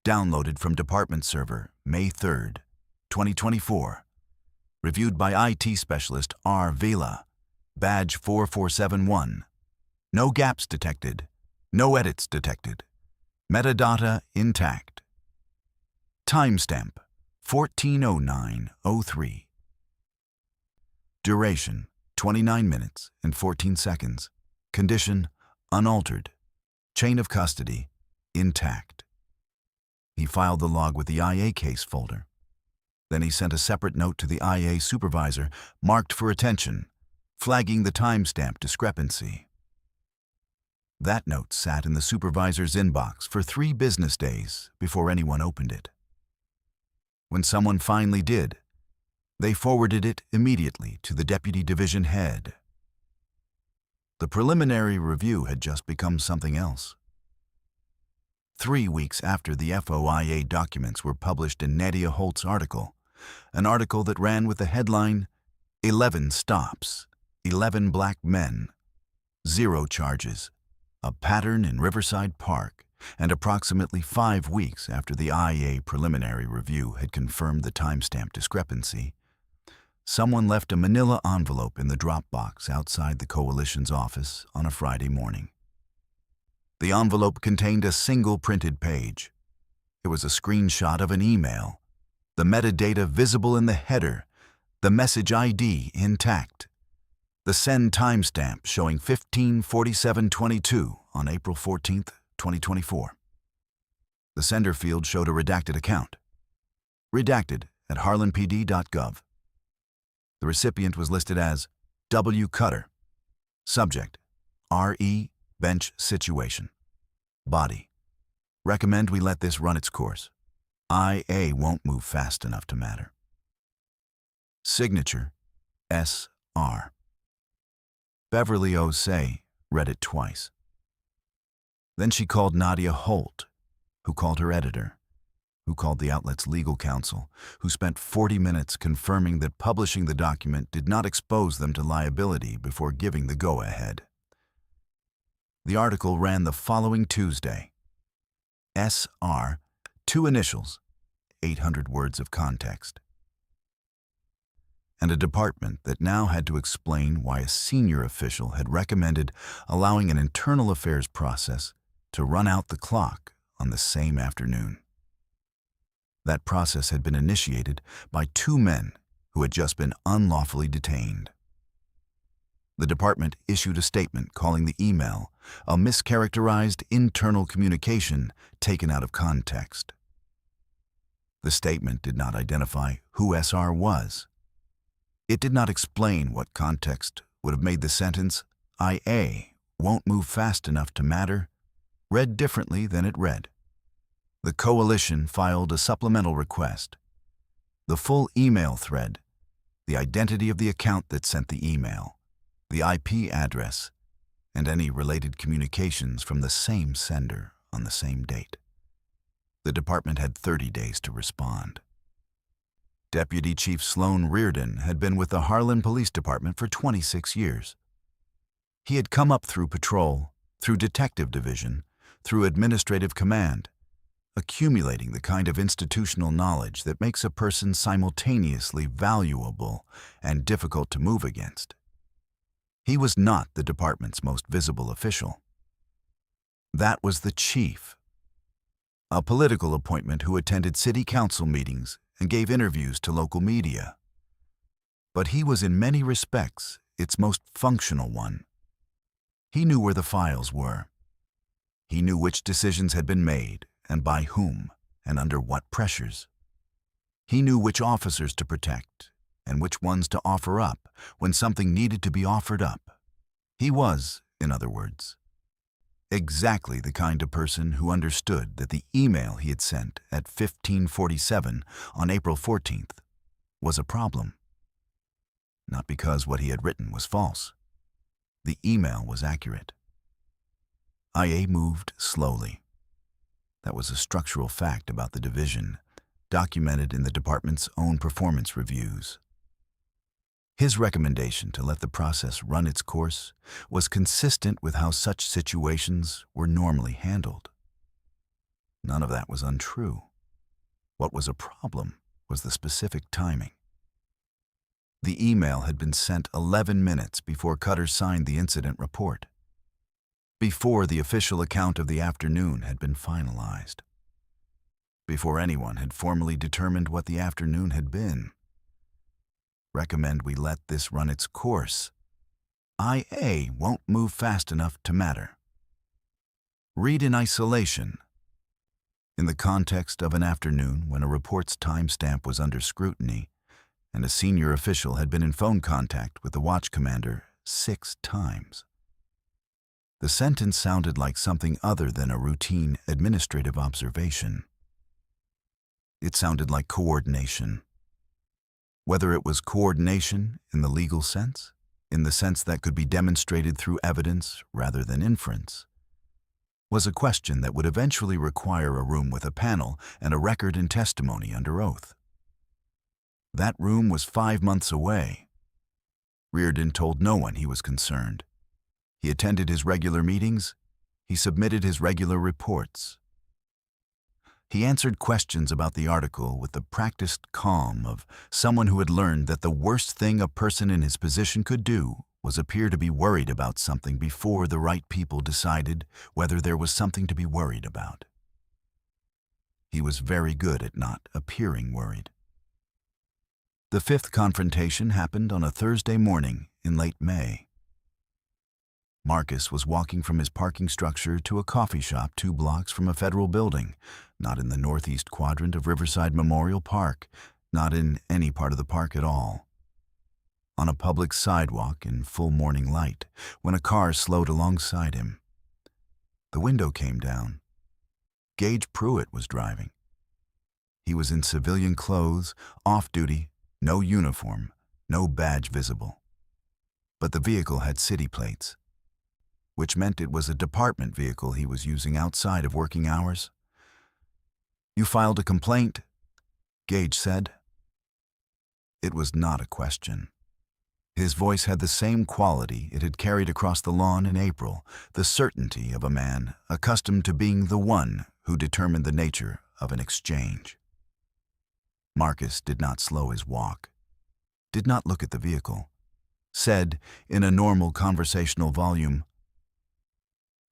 downloaded from department server May 3rd, 2024, reviewed by IT specialist R. Vela, badge 4471. No gaps detected, no edits detected. Metadata intact. Timestamp 14:09:03. Duration 29 minutes and 14 seconds. Condition unaltered. Chain of custody intact. He filed the log with the IA case folder. Then he sent a separate note to the IA supervisor marked for attention, flagging the timestamp discrepancy. That note sat in the supervisor's inbox for 3 business days before anyone opened it. When someone finally did, they forwarded it immediately to the deputy division head. The preliminary review had just become something else. 3 weeks after the FOIA documents were published in Nadia Holt's article, an article that ran with the headline, 11 stops, 11 black men, 0 charges, a pattern in Riverside Park, and approximately 5 weeks after the IA preliminary review had confirmed the timestamp discrepancy, someone left a manila envelope in the drop box outside the coalition's office on a Friday morning. The envelope contained a single printed page. It was a screenshot of an email, the metadata visible in the header, the message ID intact, the send timestamp showing 15:47:22 on April 14, 2024. The sender field showed a redacted account. Redacted at harlanpd.gov. The recipient was listed as W. Cutter. Subject, RE, bench situation. Body, recommend we let this run its course. IA won't move fast enough to matter. Signature, SR. Beverly O'Say read it twice. Then she called Nadia Holt, who called her editor, who called the outlet's legal counsel, who spent 40 minutes confirming that publishing the document did not expose them to liability before giving the go-ahead. The article ran the following Tuesday. SR, 2 initials, 800 words of context. And a department that now had to explain why a senior official had recommended allowing an internal affairs process to run out the clock on the same afternoon. That process had been initiated by 2 men who had just been unlawfully detained. The department issued a statement calling the email a mischaracterized internal communication taken out of context. The statement did not identify who SR was. It did not explain what context would have made the sentence, IA won't move fast enough to matter, read differently than it read. The coalition filed a supplemental request. The full email thread, the identity of the account that sent the email, the IP address, and any related communications from the same sender on the same date. The department had 30 days to respond. Deputy Chief Sloan Reardon had been with the Harlan Police Department for 26 years. He had come up through patrol, through detective division, through administrative command, accumulating the kind of institutional knowledge that makes a person simultaneously valuable and difficult to move against. He was not the department's most visible official. That was the chief, a political appointment who attended city council meetings and gave interviews to local media. But he was in many respects its most functional one. He knew where the files were. He knew which decisions had been made and by whom and under what pressures. He knew which officers to protect and which ones to offer up when something needed to be offered up. He was, in other words, exactly the kind of person who understood that the email he had sent at 15:47 on April 14th was a problem. Not because what he had written was false. The email was accurate. IA moved slowly. That was a structural fact about the division, documented in the department's own performance reviews. His recommendation to let the process run its course was consistent with how such situations were normally handled. None of that was untrue. What was a problem was the specific timing. The email had been sent 11 minutes before Cutter signed the incident report, before the official account of the afternoon had been finalized, before anyone had formally determined what the afternoon had been. Recommend we let this run its course. IA won't move fast enough to matter. Read in isolation. In the context of an afternoon when a report's timestamp was under scrutiny and a senior official had been in phone contact with the watch commander 6 times. The sentence sounded like something other than a routine administrative observation. It sounded like coordination. Whether it was coordination in the legal sense, in the sense that could be demonstrated through evidence rather than inference, was a question that would eventually require a room with a panel and a record and testimony under oath. That room was 5 months away. Reardon told no one he was concerned. He attended his regular meetings. He submitted his regular reports. He answered questions about the article with the practiced calm of someone who had learned that the worst thing a person in his position could do was appear to be worried about something before the right people decided whether there was something to be worried about. He was very good at not appearing worried. The fifth confrontation happened on a Thursday morning in late May. Marcus was walking from his parking structure to a coffee shop 2 blocks from a federal building, not in the northeast quadrant of Riverside Memorial Park, not in any part of the park at all. On a public sidewalk in full morning light, when a car slowed alongside him. The window came down. Gage Pruitt was driving. He was in civilian clothes, off-duty, no uniform, no badge visible. But the vehicle had city plates, which meant it was a department vehicle he was using outside of working hours. "You filed a complaint," Gage said. It was not a question. His voice had the same quality it had carried across the lawn in April, the certainty of a man accustomed to being the one who determined the nature of an exchange. Marcus did not slow his walk, did not look at the vehicle, said in a normal conversational volume,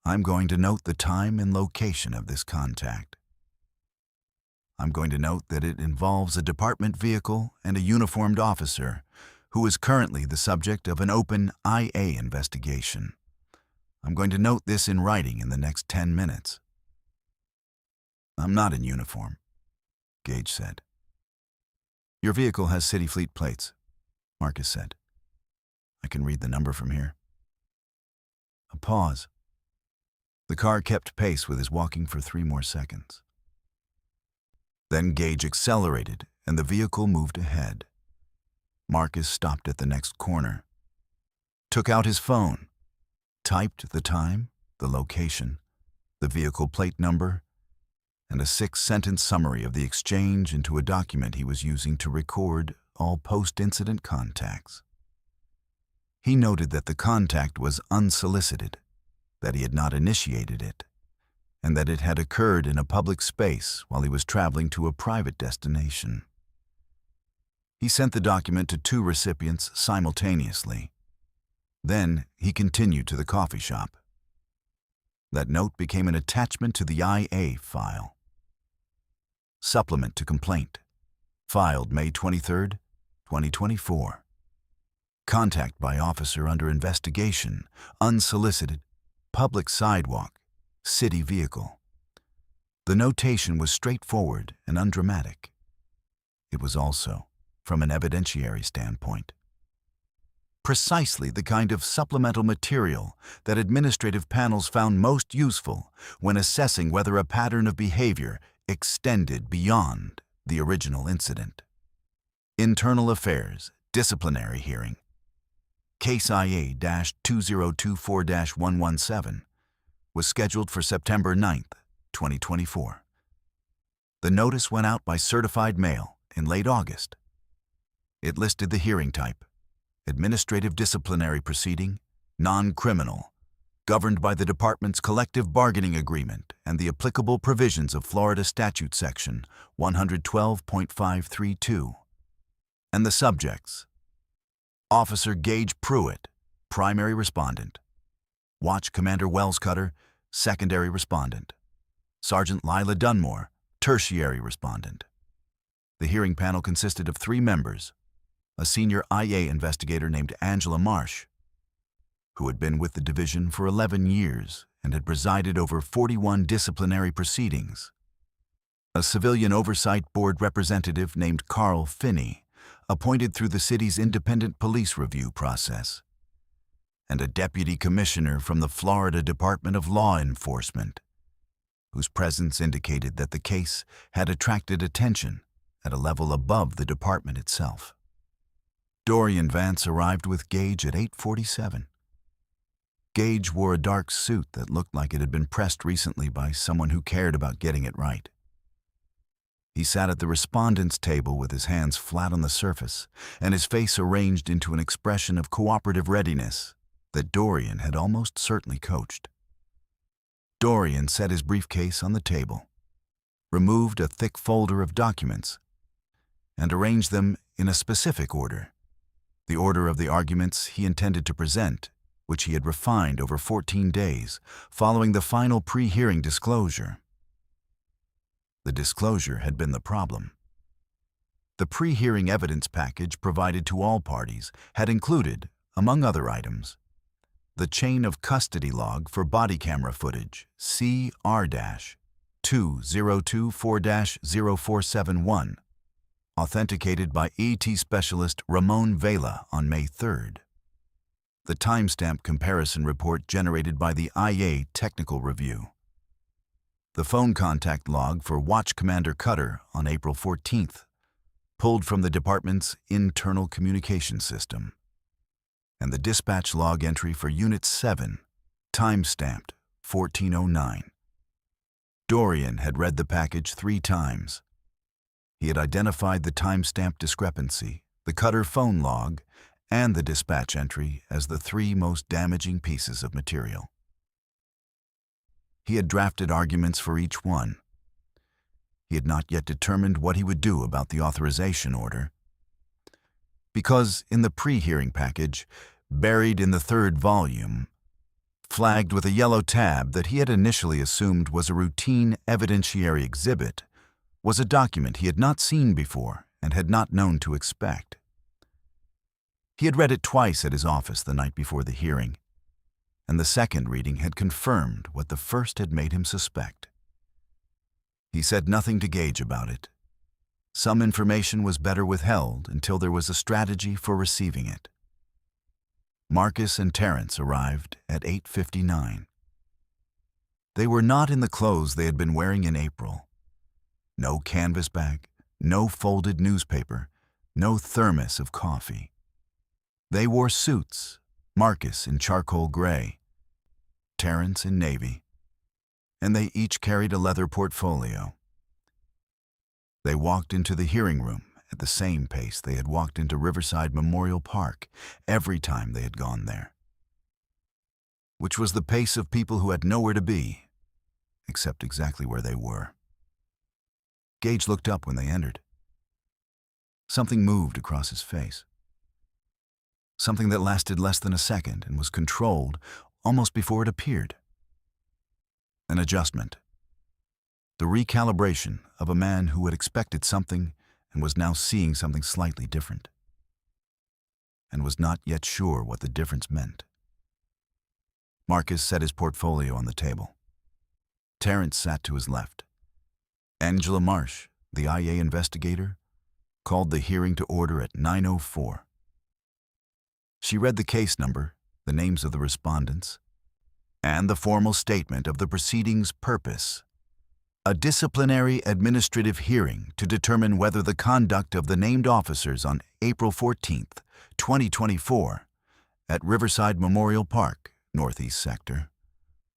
"I'm going to note the time and location of this contact. I'm going to note that it involves a department vehicle and a uniformed officer who is currently the subject of an open IA investigation. I'm going to note this in writing in the next 10 minutes. "I'm not in uniform," Gage said. "Your vehicle has city fleet plates," Marcus said. "I can read the number from here." A pause. The car kept pace with his walking for 3 more seconds. Then Gage accelerated and the vehicle moved ahead. Marcus stopped at the next corner, took out his phone, typed the time, the location, the vehicle plate number, and a 6-sentence summary of the exchange into a document he was using to record all post-incident contacts. He noted that the contact was unsolicited, that he had not initiated it, and that it had occurred in a public space while he was traveling to a private destination. He sent the document to 2 recipients simultaneously. Then he continued to the coffee shop. That note became an attachment to the IA file. Supplement to complaint, filed May 23, 2024. Contact by officer under investigation, unsolicited, public sidewalk, city vehicle. The notation was straightforward and undramatic. It was also from an evidentiary standpoint. Precisely the kind of supplemental material that administrative panels found most useful when assessing whether a pattern of behavior extended beyond the original incident. Internal Affairs, Disciplinary Hearing. Case IA-2024-117 was scheduled for September 9, 2024. The notice went out by certified mail in late August. It listed the hearing type: administrative disciplinary proceeding, non-criminal, governed by the department's collective bargaining agreement and the applicable provisions of Florida Statute Section 112.532. And the subjects: Officer Gage Pruitt, primary respondent; Watch Commander Wells Cutter, secondary respondent; Sergeant Lila Dunmore, tertiary respondent. The hearing panel consisted of 3 members: a senior IA investigator named Angela Marsh, who had been with the division for 11 years and had presided over 41 disciplinary proceedings; a civilian oversight board representative named Carl Finney, appointed through the city's independent police review process; and a deputy commissioner from the Florida Department of Law Enforcement, whose presence indicated that the case had attracted attention at a level above the department itself. Dorian Vance arrived with Gage at 8:47. Gage wore a dark suit that looked like it had been pressed recently by someone who cared about getting it right. He sat at the respondent's table with his hands flat on the surface and his face arranged into an expression of cooperative readiness that Dorian had almost certainly coached. Dorian set his briefcase on the table. removed a thick folder of documents, and arranged them in a specific order, the order of the arguments he intended to present, which he had refined over 14 days, following the final pre-hearing disclosure. The disclosure had been the problem. The pre-hearing evidence package provided to all parties had included, among other items, the chain of custody log for body camera footage CR-2024-0471, authenticated by ET specialist Ramon Vela on May 3rd. The timestamp comparison report generated by the IA Technical Review. The phone contact log for Watch Commander Cutter on April 14th, pulled from the department's internal communication system. And the dispatch log entry for Unit 7, time-stamped 1409. Dorian had read the package 3 times. He had identified the timestamp discrepancy, the Cutter phone log, and the dispatch entry as the 3 most damaging pieces of material. He had drafted arguments for each one. He had not yet determined what he would do about the authorization order, because in the pre-hearing package, buried in the 3rd volume, flagged with a yellow tab that he had initially assumed was a routine evidentiary exhibit, was a document he had not seen before and had not known to expect. He had read it twice at his office the night before the hearing, and the second reading had confirmed what the first had made him suspect. He said nothing to Gage about it. Some information was better withheld until there was a strategy for receiving it. Marcus and Terrence arrived at 8:59. They were not in the clothes they had been wearing in April. No canvas bag, no folded newspaper, no thermos of coffee. They wore suits, Marcus in charcoal gray, Terrence in navy, and they each carried a leather portfolio. They walked into the hearing room at the same pace they had walked into Riverside Memorial Park every time they had gone there, which was the pace of people who had nowhere to be, except exactly where they were. Gage looked up when they entered. Something moved across his face. Something that lasted less than a second and was controlled almost before it appeared. An adjustment. The recalibration of a man who had expected something and was now seeing something slightly different, and was not yet sure what the difference meant. Marcus set his portfolio on the table. Terrence sat to his left. Angela Marsh, the IA investigator, called the hearing to order at 9:04. She read the case number, the names of the respondents, and the formal statement of the proceedings' purpose: a disciplinary administrative hearing to determine whether the conduct of the named officers on April 14th, 2024, at Riverside Memorial Park, Northeast Sector,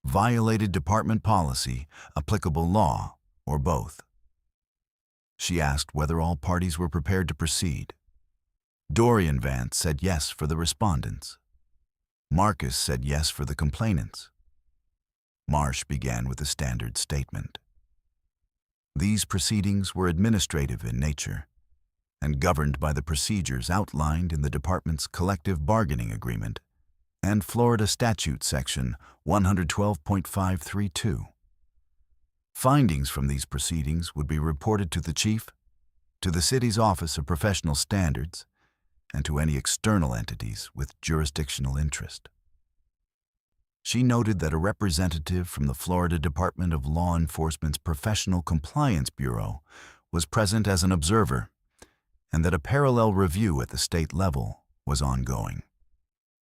violated department policy, applicable law, or both. She asked whether all parties were prepared to proceed. Dorian Vance said yes for the respondents. Marcus said yes for the complainants. Marsh began with a standard statement. These proceedings were administrative in nature and governed by the procedures outlined in the department's collective bargaining agreement and Florida Statute Section 112.532. Findings from these proceedings would be reported to the chief, to the city's Office of Professional Standards, and to any external entities with jurisdictional interest. She noted that a representative from the Florida Department of Law Enforcement's Professional Compliance Bureau was present as an observer, and that a parallel review at the state level was ongoing.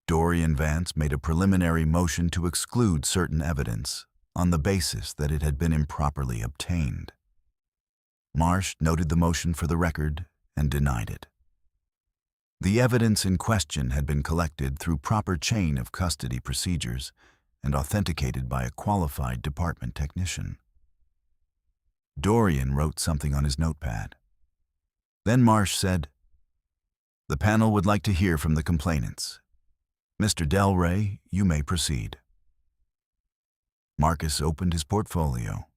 Dorian Vance made a preliminary motion to exclude certain evidence on the basis that it had been improperly obtained. Marsh noted the motion for the record and denied it. The evidence in question had been collected through proper chain of custody procedures and authenticated by a qualified department technician. Dorian wrote something on his notepad. Then Marsh said, "The panel would like to hear from the complainants. Mr. Delray, you may proceed." Marcus opened his portfolio.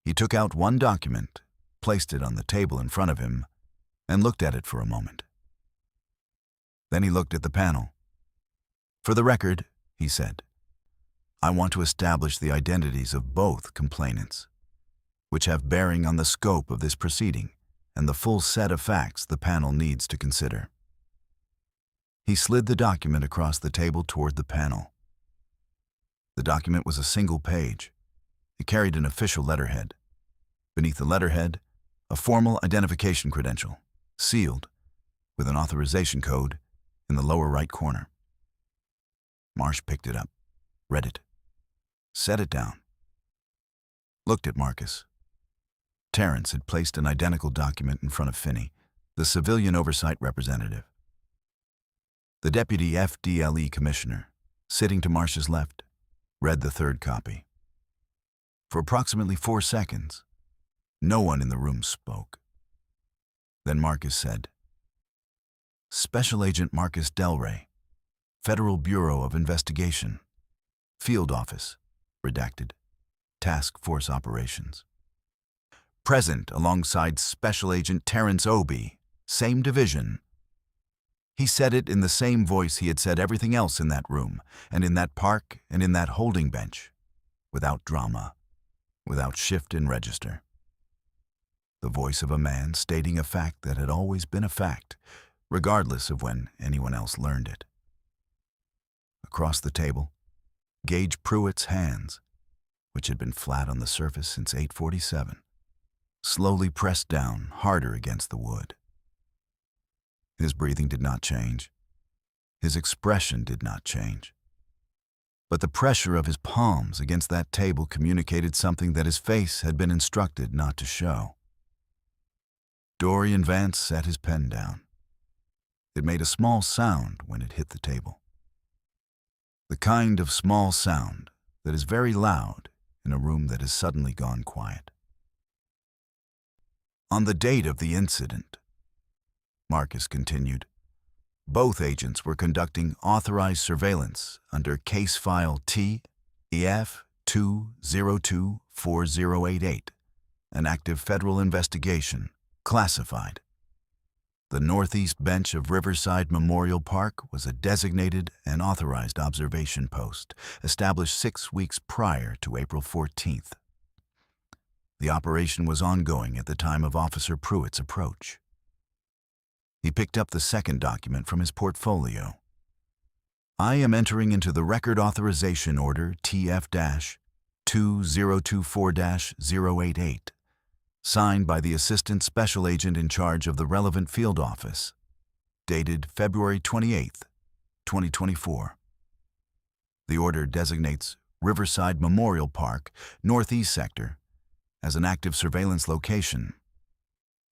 He took out one document, placed it on the table in front of him, and looked at it for a moment. Then he looked at the panel. "For the record," he said, "I want to establish the identities of both complainants, which have bearing on the scope of this proceeding and the full set of facts the panel needs to consider." He slid the document across the table toward the panel. The document was a single page. It carried an official letterhead. Beneath the letterhead, a formal identification credential, sealed, with an authorization code in the lower right corner. Marsh picked it up, read it, set it down, looked at Marcus. Terrence had placed an identical document in front of Finney, the civilian oversight representative. The deputy FDLE commissioner, sitting to Marsh's left, read the third copy. For approximately 4 seconds, no one in the room spoke. Then Marcus said, "Special Agent Marcus Delray, Federal Bureau of Investigation, Field Office, redacted, Task Force Operations. Present alongside Special Agent Terrence Obi, same division." He said it in the same voice he had said everything else in that room, and in that park, and in that holding bench, without drama, without shift in register. The voice of a man stating a fact that had always been a fact, regardless of when anyone else learned it. Across the table, Gage Pruitt's hands, which had been flat on the surface since 8:47, slowly pressed down harder against the wood. His breathing did not change. His expression did not change. But the pressure of his palms against that table communicated something that his face had been instructed not to show. Dorian Vance set his pen down. It made a small sound when it hit the table. The kind of small sound that is very loud in a room that has suddenly gone quiet. On the date of the incident, Marcus continued, both agents were conducting authorized surveillance under case file TEF 2024088, an active federal investigation, classified. The northeast bench of Riverside Memorial Park was a designated and authorized observation post, established 6 weeks prior to April 14th. The operation was ongoing at the time of Officer Pruitt's approach. He picked up the second document from his portfolio. "I am entering into the Record Authorization Order TF-2024-088, signed by the Assistant Special Agent in charge of the relevant field office, dated February 28, 2024. The order designates Riverside Memorial Park, Northeast Sector, as an active surveillance location.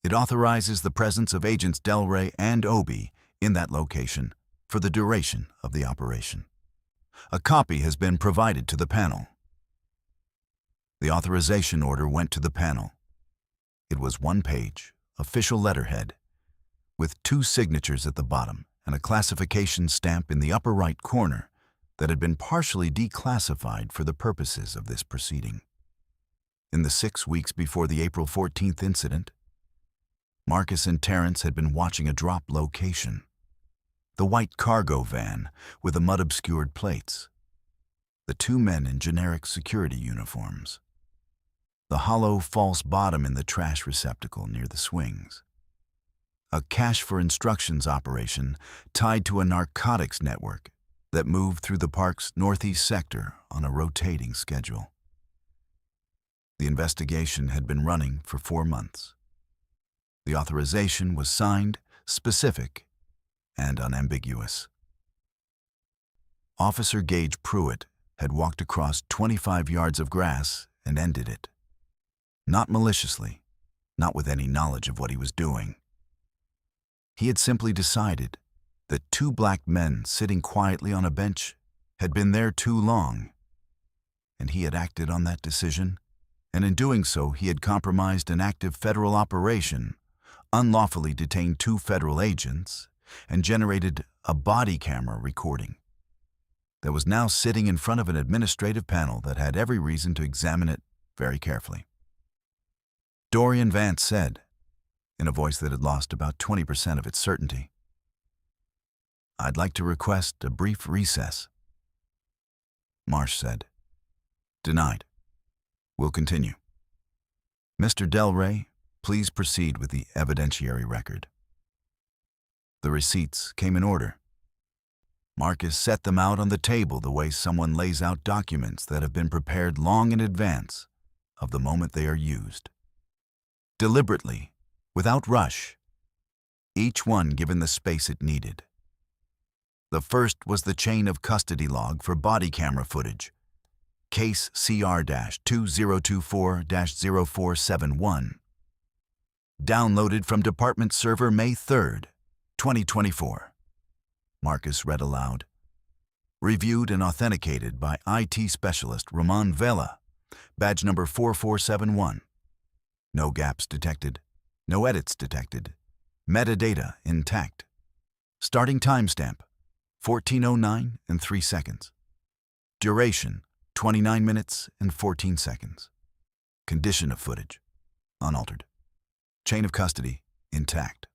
It authorizes the presence of Agents Delray and Obi in that location for the duration of the operation. A copy has been provided to the panel." The authorization order went to the panel. It was 1-page, official letterhead, with 2 signatures at the bottom and a classification stamp in the upper right corner that had been partially declassified for the purposes of this proceeding. In the 6 weeks before the April 14th incident, Marcus and Terrence had been watching a drop location. The white cargo van with the mud-obscured plates. The 2 men in generic security uniforms. The hollow false bottom in the trash receptacle near the swings. A cash for instructions operation tied to a narcotics network that moved through the park's northeast sector on a rotating schedule. The investigation had been running for 4 months. The authorization was signed, specific, and unambiguous. Officer Gage Pruitt had walked across 25 yards of grass and ended it. Not maliciously, not with any knowledge of what he was doing. He had simply decided that 2 black men sitting quietly on a bench had been there too long, and he had acted on that decision, and in doing so he had compromised an active federal operation, unlawfully detained 2 federal agents, and generated a body camera recording that was now sitting in front of an administrative panel that had every reason to examine it very carefully. Dorian Vance said, in a voice that had lost about 20% of its certainty. "I'd like to request a brief recess." Marsh said, "Denied. We'll continue. Mr. Delray, please proceed with the evidentiary record." The receipts came in order. Marcus set them out on the table the way someone lays out documents that have been prepared long in advance of the moment they are used. Deliberately, without rush, each one given the space it needed. The first was the chain of custody log for body camera footage, case CR-2024-0471, downloaded from Department Server May 3, 2024. Marcus read aloud. Reviewed and authenticated by IT Specialist Ramon Vela, badge number 4471. No gaps detected. No edits detected. Metadata intact. Starting timestamp, 14:09 and 3 seconds. Duration, 29 minutes and 14 seconds. Condition of footage, unaltered. Chain of custody, intact.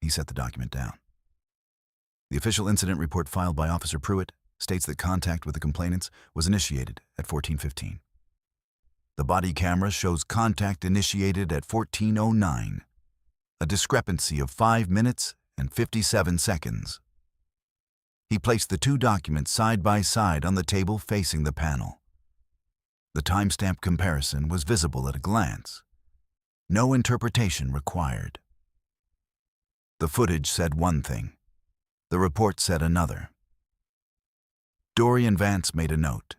He set the document down. The official incident report filed by Officer Pruitt states that contact with the complainants was initiated at 14:15. The body camera shows contact initiated at 14:09, a discrepancy of 5 minutes and 57 seconds. He placed the two documents side by side on the table facing the panel. The timestamp comparison was visible at a glance. No interpretation required. The footage said one thing. The report said another. Dorian Vance made a note.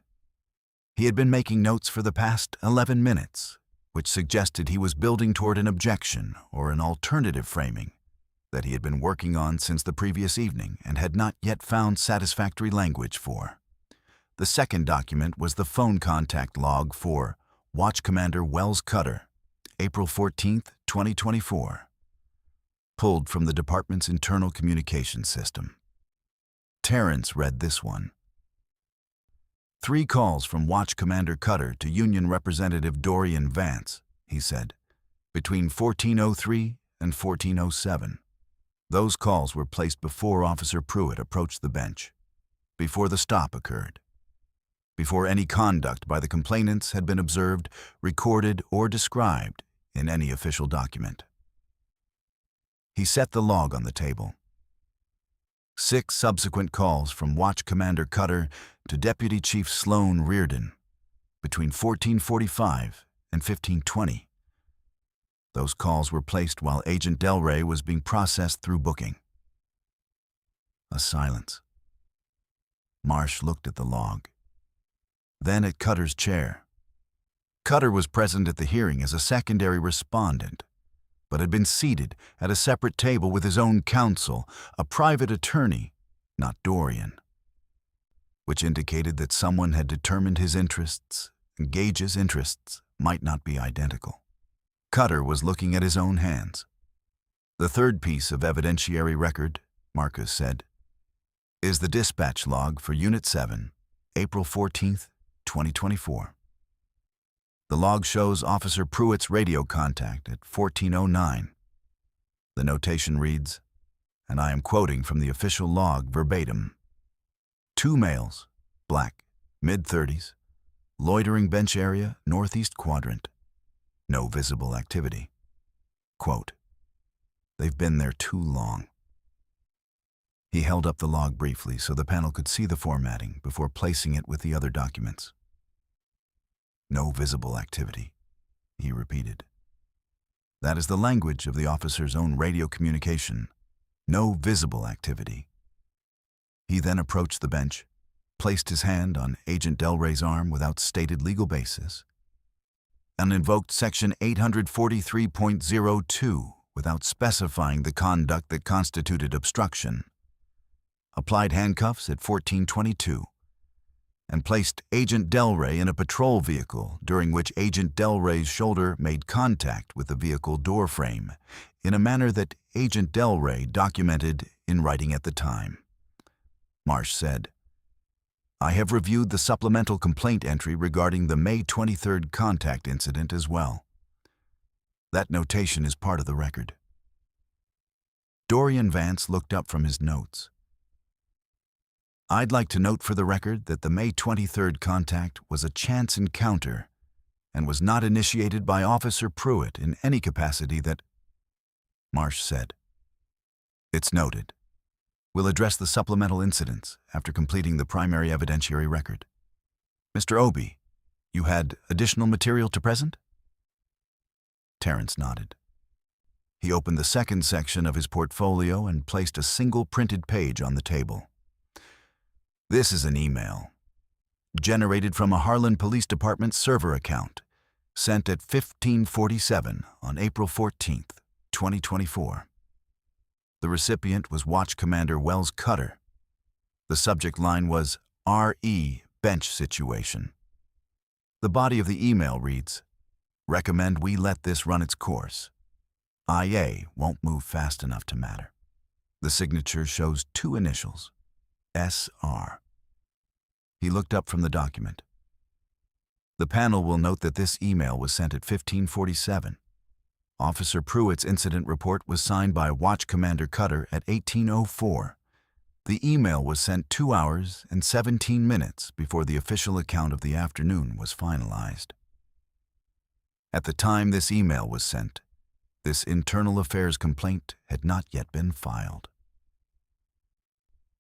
He had been making notes for the past 11 minutes, which suggested he was building toward an objection or an alternative framing that he had been working on since the previous evening and had not yet found satisfactory language for. The second document was the phone contact log for Watch Commander Wells Cutter, April 14, 2024. Pulled from the department's internal communication system. Terrence read this one. 3 calls from Watch Commander Cutter to Union Representative Dorian Vance, he said, between 14:03 and 14:07. Those calls were placed before Officer Pruitt approached the bench, before the stop occurred, before any conduct by the complainants had been observed, recorded, or described in any official document. He set the log on the table. 6 subsequent calls from Watch Commander Cutter to Deputy Chief Sloan Reardon between 14:45 and 15:20. Those calls were placed while Agent Delray was being processed through booking. A silence. Marsh looked at the log, then at Cutter's chair. Cutter was present at the hearing as a secondary respondent, but had been seated at a separate table with his own counsel, a private attorney, not Dorian, which indicated that someone had determined his interests and Gage's interests might not be identical. Cutter was looking at his own hands. The third piece of evidentiary record, Marcus said, is the dispatch log for Unit 7, April 14, 2024. The log shows Officer Pruitt's radio contact at 14:09. The notation reads, and I am quoting from the official log verbatim, 2 males, black, mid-30s, loitering bench area, northeast quadrant. No visible activity. Quote, they've been there too long. He held up the log briefly so the panel could see the formatting before placing it with the other documents. No visible activity, he repeated. That is the language of the officer's own radio communication. No visible activity. He then approached the bench, placed his hand on Agent Delray's arm without stated legal basis, and invoked Section 843.02 without specifying the conduct that constituted obstruction, applied handcuffs at 14:22, and placed Agent Delray in a patrol vehicle during which Agent Delray's shoulder made contact with the vehicle door frame in a manner that Agent Delray documented in writing at the time. Marsh said, I have reviewed the supplemental complaint entry regarding the May 23rd contact incident as well. That notation is part of the record. Dorian Vance looked up from his notes. I'd like to note for the record that the May 23rd contact was a chance encounter and was not initiated by Officer Pruitt in any capacity that... Marsh said. It's noted. We'll address the supplemental incidents after completing the primary evidentiary record. Mr. Obi, you had additional material to present? Terrence nodded. He opened the second section of his portfolio and placed a single printed page on the table. This is an email, generated from a Harlan Police Department server account, sent at 15:47 on April 14th, 2024. The recipient was Watch Commander Wells Cutter. The subject line was RE Bench Situation. The body of the email reads, "Recommend we let this run its course. IA won't move fast enough to matter." The signature shows two initials, SR. He looked up from the document. The panel will note that this email was sent at 15:47. Officer Pruitt's incident report was signed by Watch Commander Cutter at 18:04. The email was sent 2 hours and 17 minutes before the official account of the afternoon was finalized. At the time this email was sent, this internal affairs complaint had not yet been filed.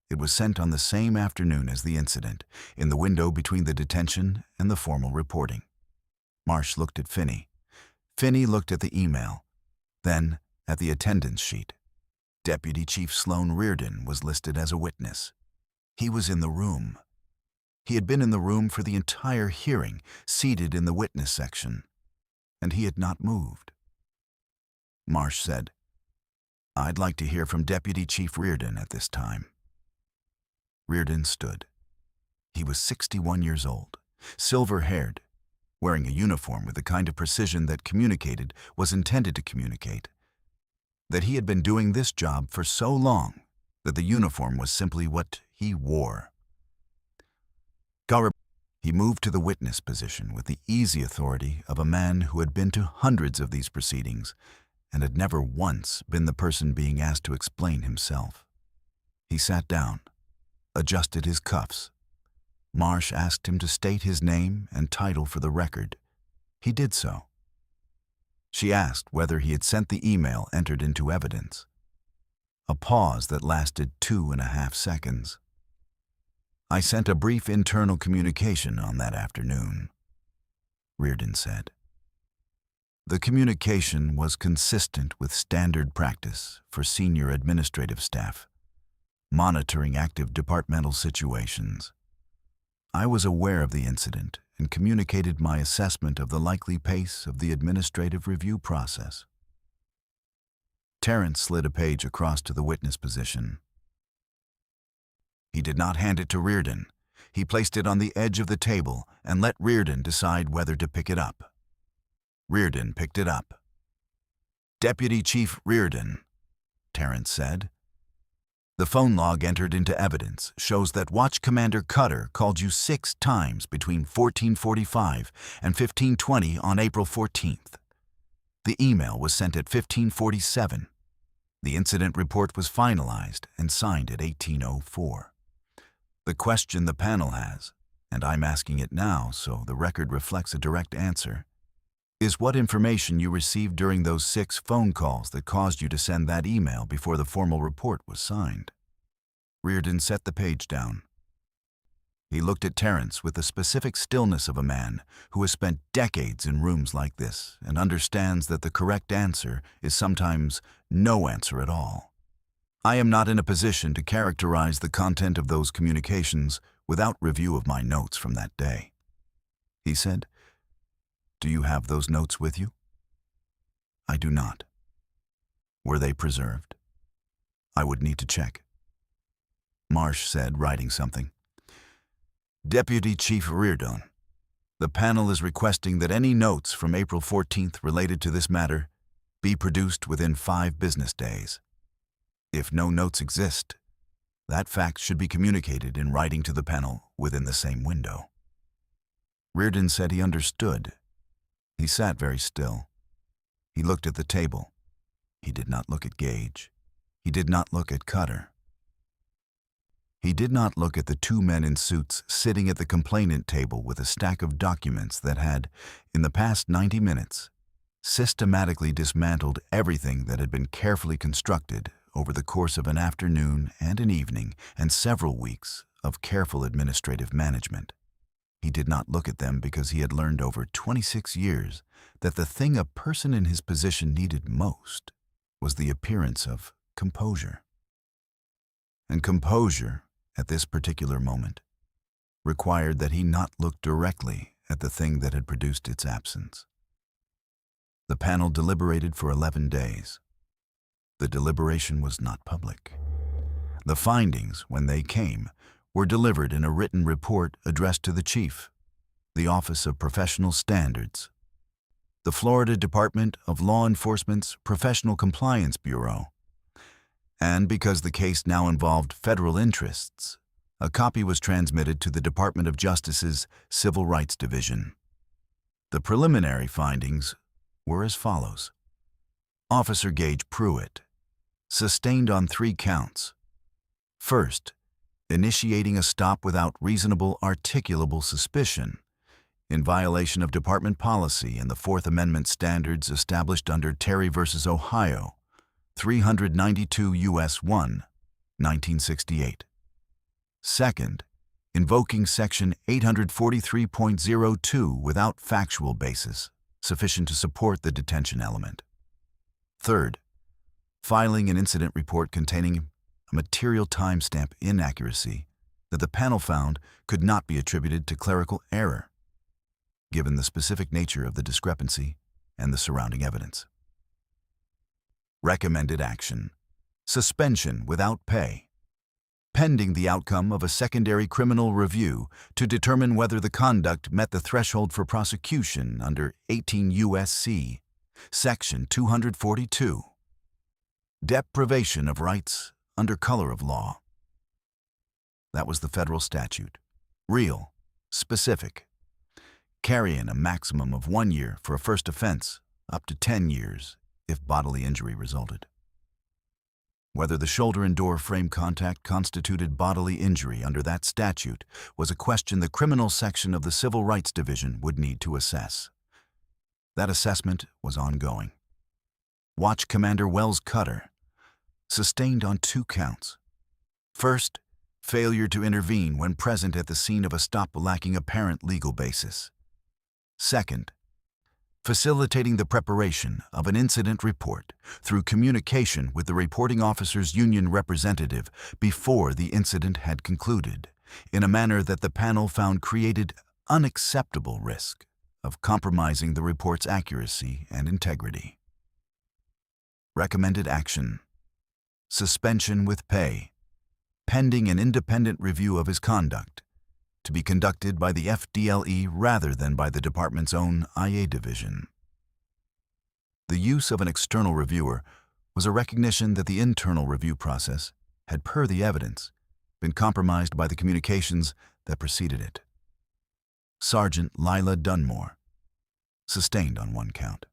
It was sent on the same afternoon as the incident, in the window between the detention and the formal reporting. Marsh looked at Finney. Finney looked at the email, then at the attendance sheet. Deputy Chief Sloan Reardon was listed as a witness. He was in the room. He had been in the room for the entire hearing, seated in the witness section, and he had not moved. Marsh said, "I'd like to hear from Deputy Chief Reardon at this time." Reardon stood. He was 61 years old, silver-haired, wearing a uniform with the kind of precision that was intended to communicate. That he had been doing this job for so long that the uniform was simply what he wore. He moved to the witness position with the easy authority of a man who had been to hundreds of these proceedings and had never once been the person being asked to explain himself. He sat down, adjusted his cuffs. Marsh asked him to state his name and title for the record. He did so. She asked whether he had sent the email entered into evidence. A pause that lasted 2.5 seconds. "I sent a brief internal communication on that afternoon," Reardon said. The communication was consistent with standard practice for senior administrative staff, monitoring active departmental situations. "I was aware of the incident and communicated my assessment of the likely pace of the administrative review process." Terrence slid a page across to the witness position. He did not hand it to Reardon. He placed it on the edge of the table and let Reardon decide whether to pick it up. Reardon picked it up. "Deputy Chief Reardon," Terrence said. "The phone log entered into evidence shows that Watch Commander Cutter called you 6 times between 14:45 and 15:20 on April 14th. The email was sent at 15:47. The incident report was finalized and signed at 18:04. The question the panel has, and I'm asking it now so the record reflects a direct answer, is what information you received during those 6 phone calls that caused you to send that email before the formal report was signed." Reardon set the page down. He looked at Terrence with the specific stillness of a man who has spent decades in rooms like this and understands that the correct answer is sometimes no answer at all. "I am not in a position to characterize the content of those communications without review of my notes from that day," he said. "Do you have those notes with you?" "I do not." "Were they preserved?" "I would need to check." Marsh said, writing something. "Deputy Chief Reardon, the panel is requesting that any notes from April 14th related to this matter be produced within 5 business days. If no notes exist, that fact should be communicated in writing to the panel within the same window." Reardon said he understood. He sat very still. He looked at the table. He did not look at Gage. He did not look at Cutter. He did not look at the two men in suits sitting at the complainant table with a stack of documents that had, in the past 90 minutes, systematically dismantled everything that had been carefully constructed over the course of an afternoon and an evening and several weeks of careful administrative management. He did not look at them because he had learned over 26 years that the thing a person in his position needed most was the appearance of composure. And composure, at this particular moment, required that he not look directly at the thing that had produced its absence. The panel deliberated for 11 days. The deliberation was not public. The findings, when they came, were delivered in a written report addressed to the Chief, the Office of Professional Standards, the Florida Department of Law Enforcement's Professional Compliance Bureau, and because the case now involved federal interests, a copy was transmitted to the Department of Justice's Civil Rights Division. The preliminary findings were as follows. Officer Gage Pruitt, sustained on 3 counts. First, initiating a stop without reasonable articulable suspicion, in violation of department policy and the Fourth Amendment standards established under Terry v. Ohio, 392 U.S. 1, 1968. Second, invoking Section 843.02 without factual basis, sufficient to support the detention element. Third, filing an incident report containing a material timestamp inaccuracy that the panel found could not be attributed to clerical error, given the specific nature of the discrepancy and the surrounding evidence. Recommended action: suspension without pay, pending the outcome of a secondary criminal review to determine whether the conduct met the threshold for prosecution under 18 U.S.C. Section 242. Deprivation of rights under color of law. That was the federal statute. Real, specific, carrying a maximum of 1 year for a first offense, up to 10 years if bodily injury resulted. Whether the shoulder and door frame contact constituted bodily injury under that statute was a question the criminal section of the Civil Rights Division would need to assess. That assessment was ongoing. Watch Commander Wells Cutter, sustained on 2 counts. First, failure to intervene when present at the scene of a stop lacking apparent legal basis. Second, facilitating the preparation of an incident report through communication with the reporting officer's union representative before the incident had concluded, in a manner that the panel found created unacceptable risk of compromising the report's accuracy and integrity. Recommended action: suspension with pay, pending an independent review of his conduct, to be conducted by the FDLE rather than by the department's own IA division. The use of an external reviewer was a recognition that the internal review process had, per the evidence, been compromised by the communications that preceded it. Sergeant Lila Dunmore, sustained on 1 count.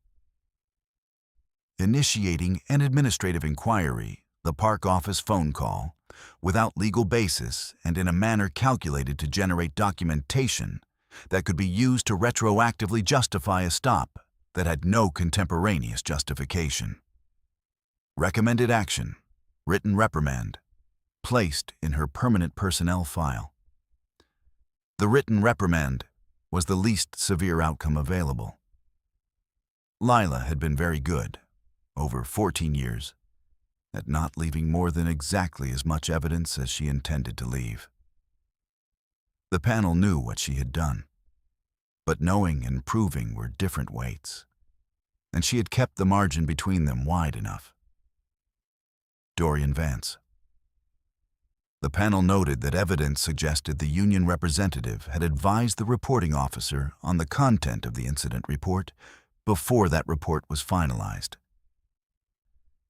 Initiating an administrative inquiry, the park office phone call, without legal basis and in a manner calculated to generate documentation that could be used to retroactively justify a stop that had no contemporaneous justification. Recommended action: written reprimand, placed in her permanent personnel file. The written reprimand was the least severe outcome available. Lila had been very good, over 14 years, at not leaving more than exactly as much evidence as she intended to leave. The panel knew what she had done, but knowing and proving were different weights, and she had kept the margin between them wide enough. Dorian Vance. The panel noted that evidence suggested the union representative had advised the reporting officer on the content of the incident report before that report was finalized,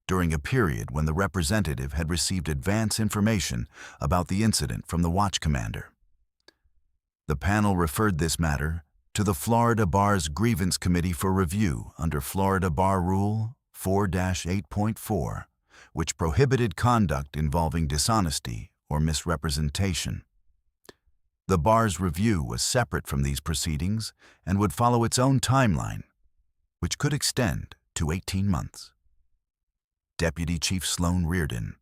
during a period when the representative had received advance information about the incident from the watch commander. The panel referred this matter to the Florida Bar's Grievance Committee for review under Florida Bar Rule 4-8.4, which prohibited conduct involving dishonesty or misrepresentation. The bar's review was separate from these proceedings and would follow its own timeline, which could extend to 18 months. Deputy Chief Sloan Reardon.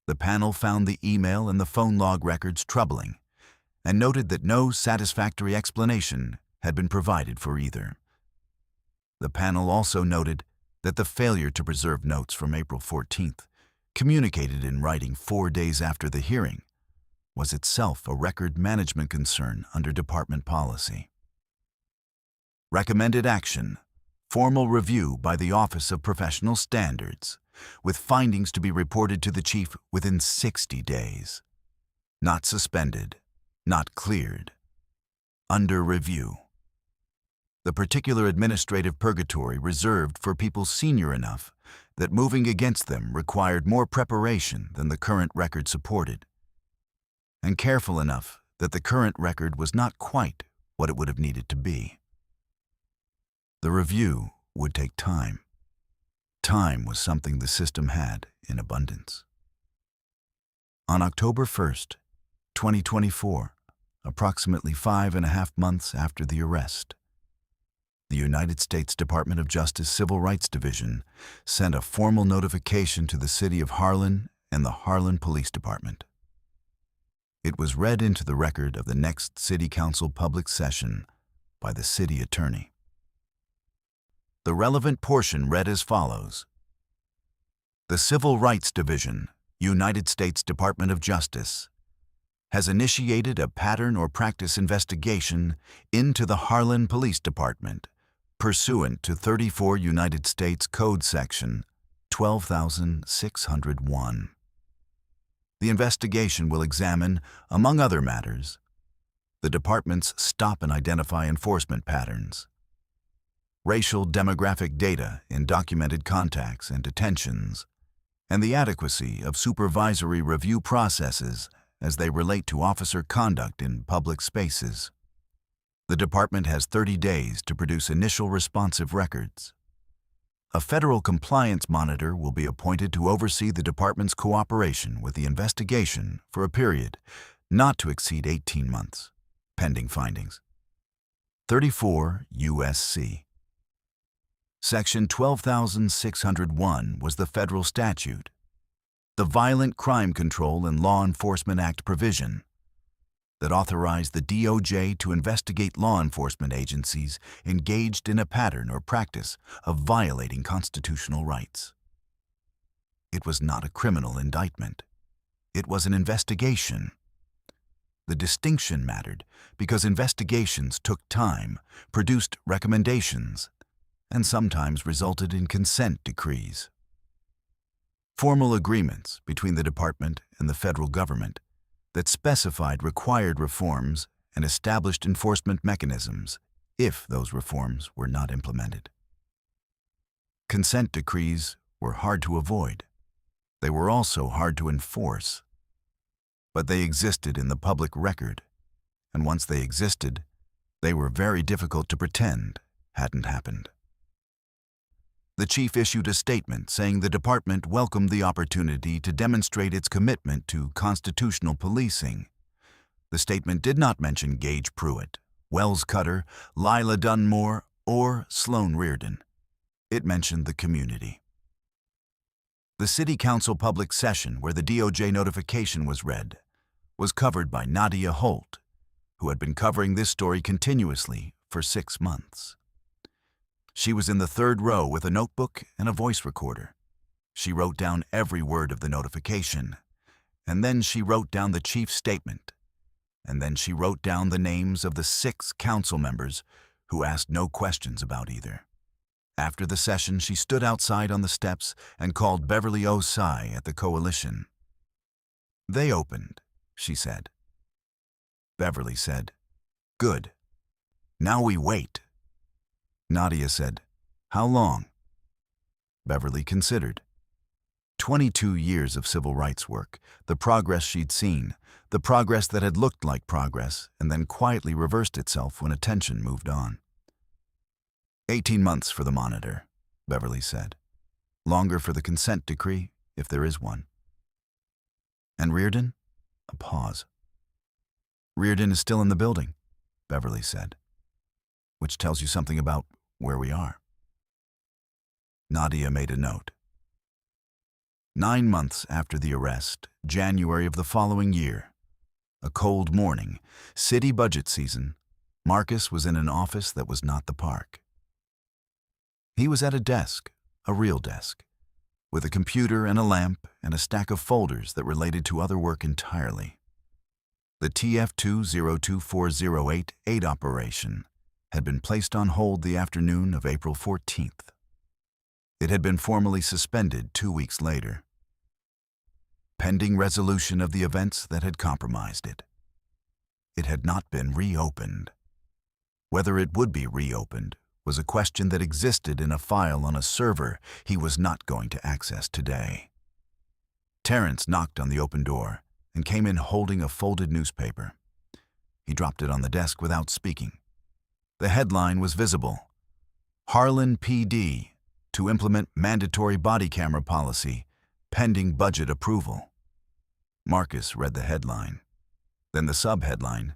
The panel found the email and the phone log records troubling and noted that no satisfactory explanation had been provided for either. The panel also noted that the failure to preserve notes from April 14th, communicated in writing 4 days after the hearing, was itself a record management concern under department policy. Recommended action: formal review by the Office of Professional Standards, with findings to be reported to the chief within 60 days. Not suspended, not cleared. Under review. The particular administrative purgatory reserved for people senior enough that moving against them required more preparation than the current record supported, and careful enough that the current record was not quite what it would have needed to be. The review would take time. Time was something the system had in abundance. On October 1st, 2024, approximately 5.5 months after the arrest, the United States Department of Justice Civil Rights Division sent a formal notification to the city of Harlan and the Harlan Police Department. It was read into the record of the next City Council public session by the city attorney. The relevant portion read as follows: The Civil Rights Division, United States Department of Justice, has initiated a pattern or practice investigation into the Harlan Police Department pursuant to 34 United States Code Section 12,601. The investigation will examine, among other matters, the department's stop and identify enforcement patterns, racial demographic data in documented contacts and detentions, and the adequacy of supervisory review processes as they relate to officer conduct in public spaces. The department has 30 days to produce initial responsive records. A federal compliance monitor will be appointed to oversee the department's cooperation with the investigation for a period not to exceed 18 months, pending findings. 34 U.S.C. Section 12,601 was the federal statute, the Violent Crime Control and Law Enforcement Act provision, that authorized the DOJ to investigate law enforcement agencies engaged in a pattern or practice of violating constitutional rights. It was not a criminal indictment. It was an investigation. The distinction mattered because investigations took time, produced recommendations, and sometimes resulted in consent decrees. Formal agreements between the department and the federal government that specified required reforms and established enforcement mechanisms if those reforms were not implemented. Consent decrees were hard to avoid. They were also hard to enforce. But they existed in the public record, and once they existed, they were very difficult to pretend hadn't happened. The chief issued a statement saying the department welcomed the opportunity to demonstrate its commitment to constitutional policing. The statement did not mention Gage Pruitt, Wells Cutter, Lila Dunmore, or Sloan Reardon. It mentioned the community. The City Council public session where the DOJ notification was read was covered by Nadia Holt, who had been covering this story continuously for 6 months. She was in the third row with a notebook and a voice recorder. She wrote down every word of the notification, and then she wrote down the chief's statement, and then she wrote down the names of the 6 council members who asked no questions about either. After the session, she stood outside on the steps and called Beverly Osai at the coalition. "They opened," she said. Beverly said, "Good. Now we wait." Nadia said, "How long?" Beverly considered. 22 years of civil rights work, the progress she'd seen, the progress that had looked like progress and then quietly reversed itself when attention moved on. 18 months for the monitor, Beverly said. Longer for the consent decree, if there is one. And Reardon? A pause. Reardon is still in the building, Beverly said, which tells you something about where we are. Nadia made a note. 9 months after the arrest, January of the following year, a cold morning, city budget season, Marcus was in an office that was not the park. He was at a desk, a real desk, with a computer and a lamp and a stack of folders that related to other work entirely. The TF-202408 operation had been placed on hold the afternoon of April 14th. It had been formally suspended 2 weeks later, pending resolution of the events that had compromised it. It had not been reopened. Whether it would be reopened was a question that existed in a file on a server he was not going to access today. Terrence knocked on the open door and came in holding a folded newspaper. He dropped it on the desk without speaking. The headline was visible: Harlan PD to implement mandatory body camera policy, pending budget approval. Marcus read the headline. Then the sub-headline: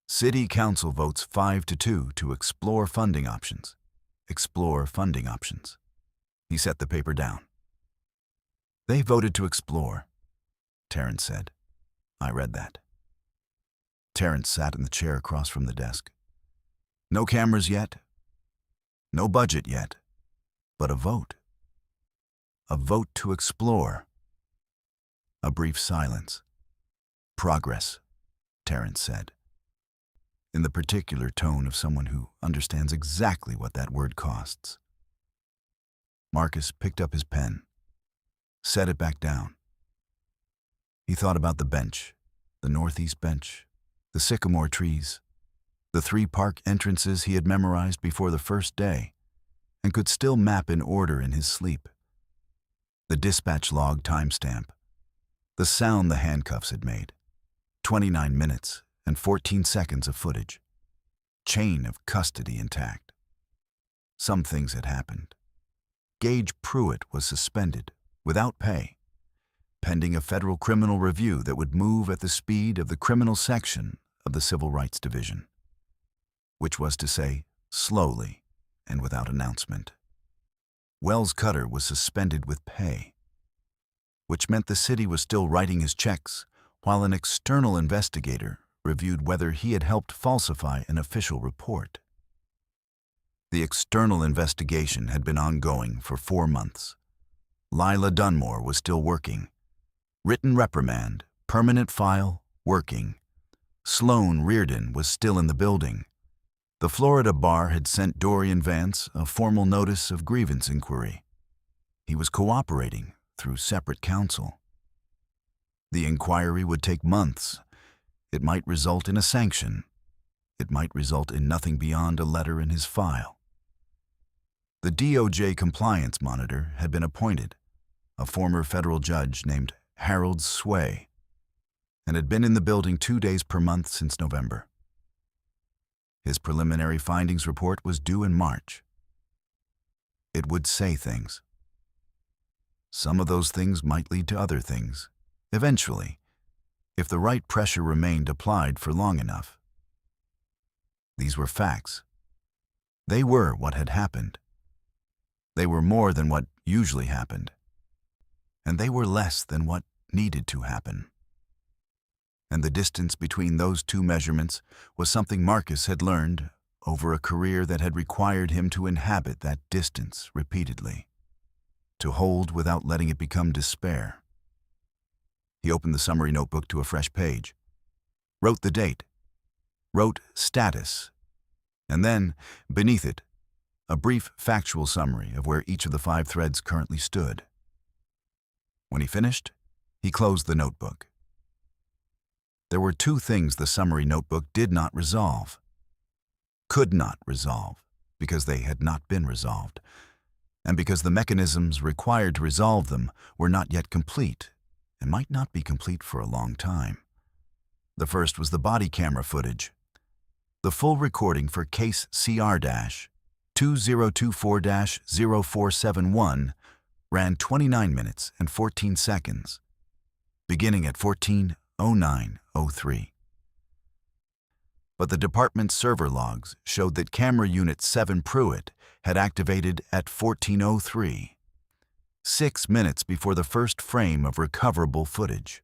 City Council votes 5-2 to explore funding options. Explore funding options. He set the paper down. They voted to explore, Terrence said. I read that. Terrence sat in the chair across from the desk. No cameras yet. No budget yet. But a vote. A vote to explore. A brief silence. Progress, Terrence said, in the particular tone of someone who understands exactly what that word costs. Marcus picked up his pen, set it back down. He thought about the bench, the northeast bench, the sycamore trees, the 3 park entrances he had memorized before the first day and could still map in order in his sleep. The dispatch log timestamp, the sound the handcuffs had made, 29 minutes and 14 seconds of footage, chain of custody intact. Some things had happened. Gage Pruitt was suspended, without pay, pending a federal criminal review that would move at the speed of the criminal section of the Civil Rights Division, which was to say, slowly and without announcement. Wells Cutter was suspended with pay, which meant the city was still writing his checks while an external investigator reviewed whether he had helped falsify an official report. The external investigation had been ongoing for 4 months. Lila Dunmore was still working. Written reprimand, permanent file, working. Sloan Reardon was still in the building. The Florida bar had sent Dorian Vance a formal notice of grievance inquiry. He was cooperating through separate counsel. The inquiry would take months. It might result in a sanction. It might result in nothing beyond a letter in his file. The DOJ compliance monitor had been appointed, a former federal judge named Harold Sway, and had been in the building 2 days per month since November. His preliminary findings report was due in March. It would say things. Some of those things might lead to other things, eventually, if the right pressure remained applied for long enough. These were facts. They were what had happened. They were more than what usually happened. And they were less than what needed to happen. And the distance between those 2 measurements was something Marcus had learned over a career that had required him to inhabit that distance repeatedly, to hold without letting it become despair. He opened the summary notebook to a fresh page, wrote the date, wrote status, and then, beneath it, a brief factual summary of where each of the 5 threads currently stood. When he finished, he closed the notebook. There were 2 things the summary notebook did not resolve, could not resolve, because they had not been resolved. and because the mechanisms required to resolve them were not yet complete, and might not be complete for a long time. The first was the body camera footage. The full recording for case CR-2024-0471 ran 29 minutes and 14 seconds, beginning at 14:09:03. But the department's server logs showed that Camera Unit 7 Pruitt had activated at 14:03, 6 minutes before the first frame of recoverable footage.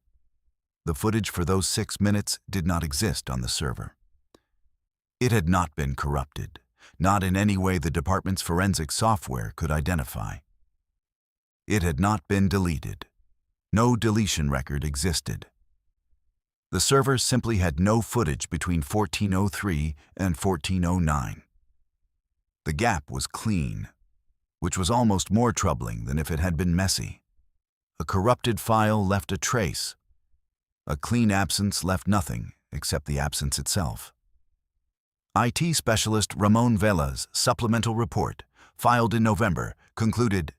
The footage for those 6 minutes did not exist on the server. It had not been corrupted, not in any way the department's forensic software could identify. It had not been deleted. No deletion record existed. The server simply had no footage between 14:03 and 14:09. The gap was clean, which was almost more troubling than if it had been messy. A corrupted file left a trace. A clean absence left nothing except the absence itself. IT specialist Ramon Vela's supplemental report, filed in November, concluded,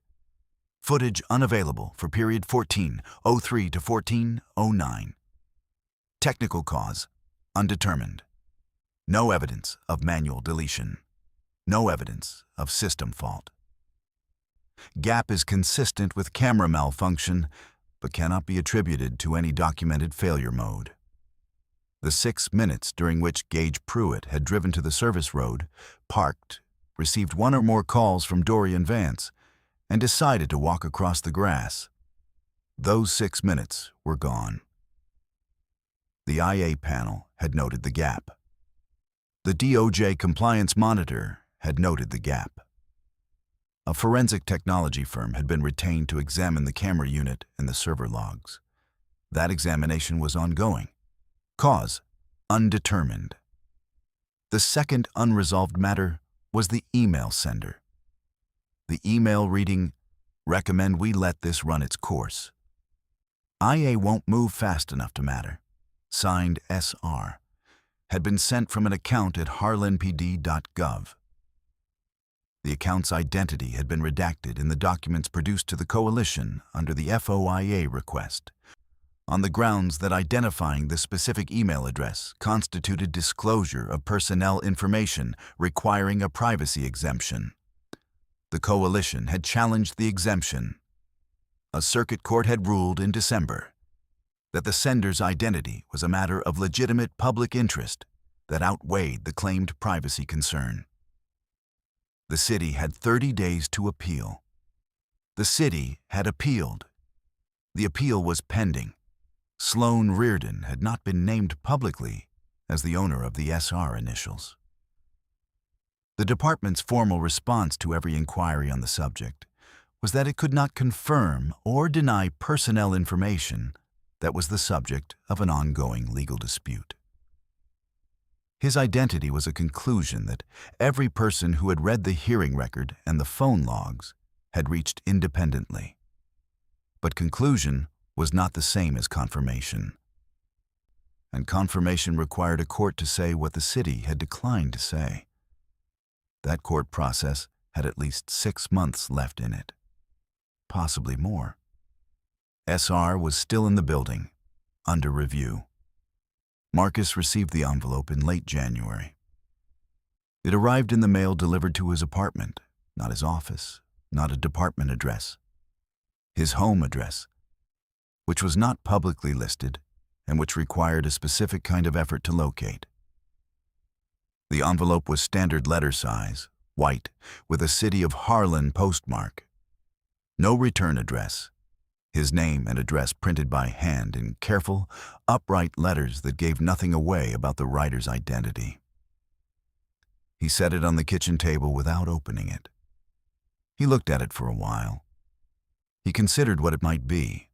footage unavailable for period 14:03 to 14:09. Technical cause, undetermined. No evidence of manual deletion. No evidence of system fault. Gap is consistent with camera malfunction, but cannot be attributed to any documented failure mode. The 6 minutes during which Gage Pruitt had driven to the service road, parked, received one or more calls from Delray and Vance, and decided to walk across the grass. Those 6 minutes were gone. The IA panel had noted the gap. The DOJ compliance monitor had noted the gap. A forensic technology firm had been retained to examine the camera unit and the server logs. That examination was ongoing. Cause, undetermined. The second unresolved matter was the email sender. The email reading, "Recommend we let this run its course. IA won't move fast enough to matter," signed SR, had been sent from an account at harlanpd.gov. The account's identity had been redacted in the documents produced to the coalition under the FOIA request, on the grounds that identifying the specific email address constituted disclosure of personnel information requiring a privacy exemption. The coalition had challenged the exemption. A circuit court had ruled in December that the sender's identity was a matter of legitimate public interest that outweighed the claimed privacy concern. The city had 30 days to appeal. The city had appealed. The appeal was pending. Sloan Reardon had not been named publicly as the owner of the SR initials. The department's formal response to every inquiry on the subject was that it could not confirm or deny personnel information that was the subject of an ongoing legal dispute. His identity was a conclusion that every person who had read the hearing record and the phone logs had reached independently. But conclusion was not the same as confirmation. And confirmation required a court to say what the city had declined to say. That court process had at least 6 months left in it, possibly more. SR was still in the building, under review. Marcus received the envelope in late January. It arrived in the mail delivered to his apartment, not his office, not a department address. His home address, which was not publicly listed and which required a specific kind of effort to locate. The envelope was standard letter size, white, with a City of Harlan postmark. No return address. His name and address printed by hand in careful, upright letters that gave nothing away about the writer's identity. He set it on the kitchen table without opening it. He looked at it for a while. He considered what it might be.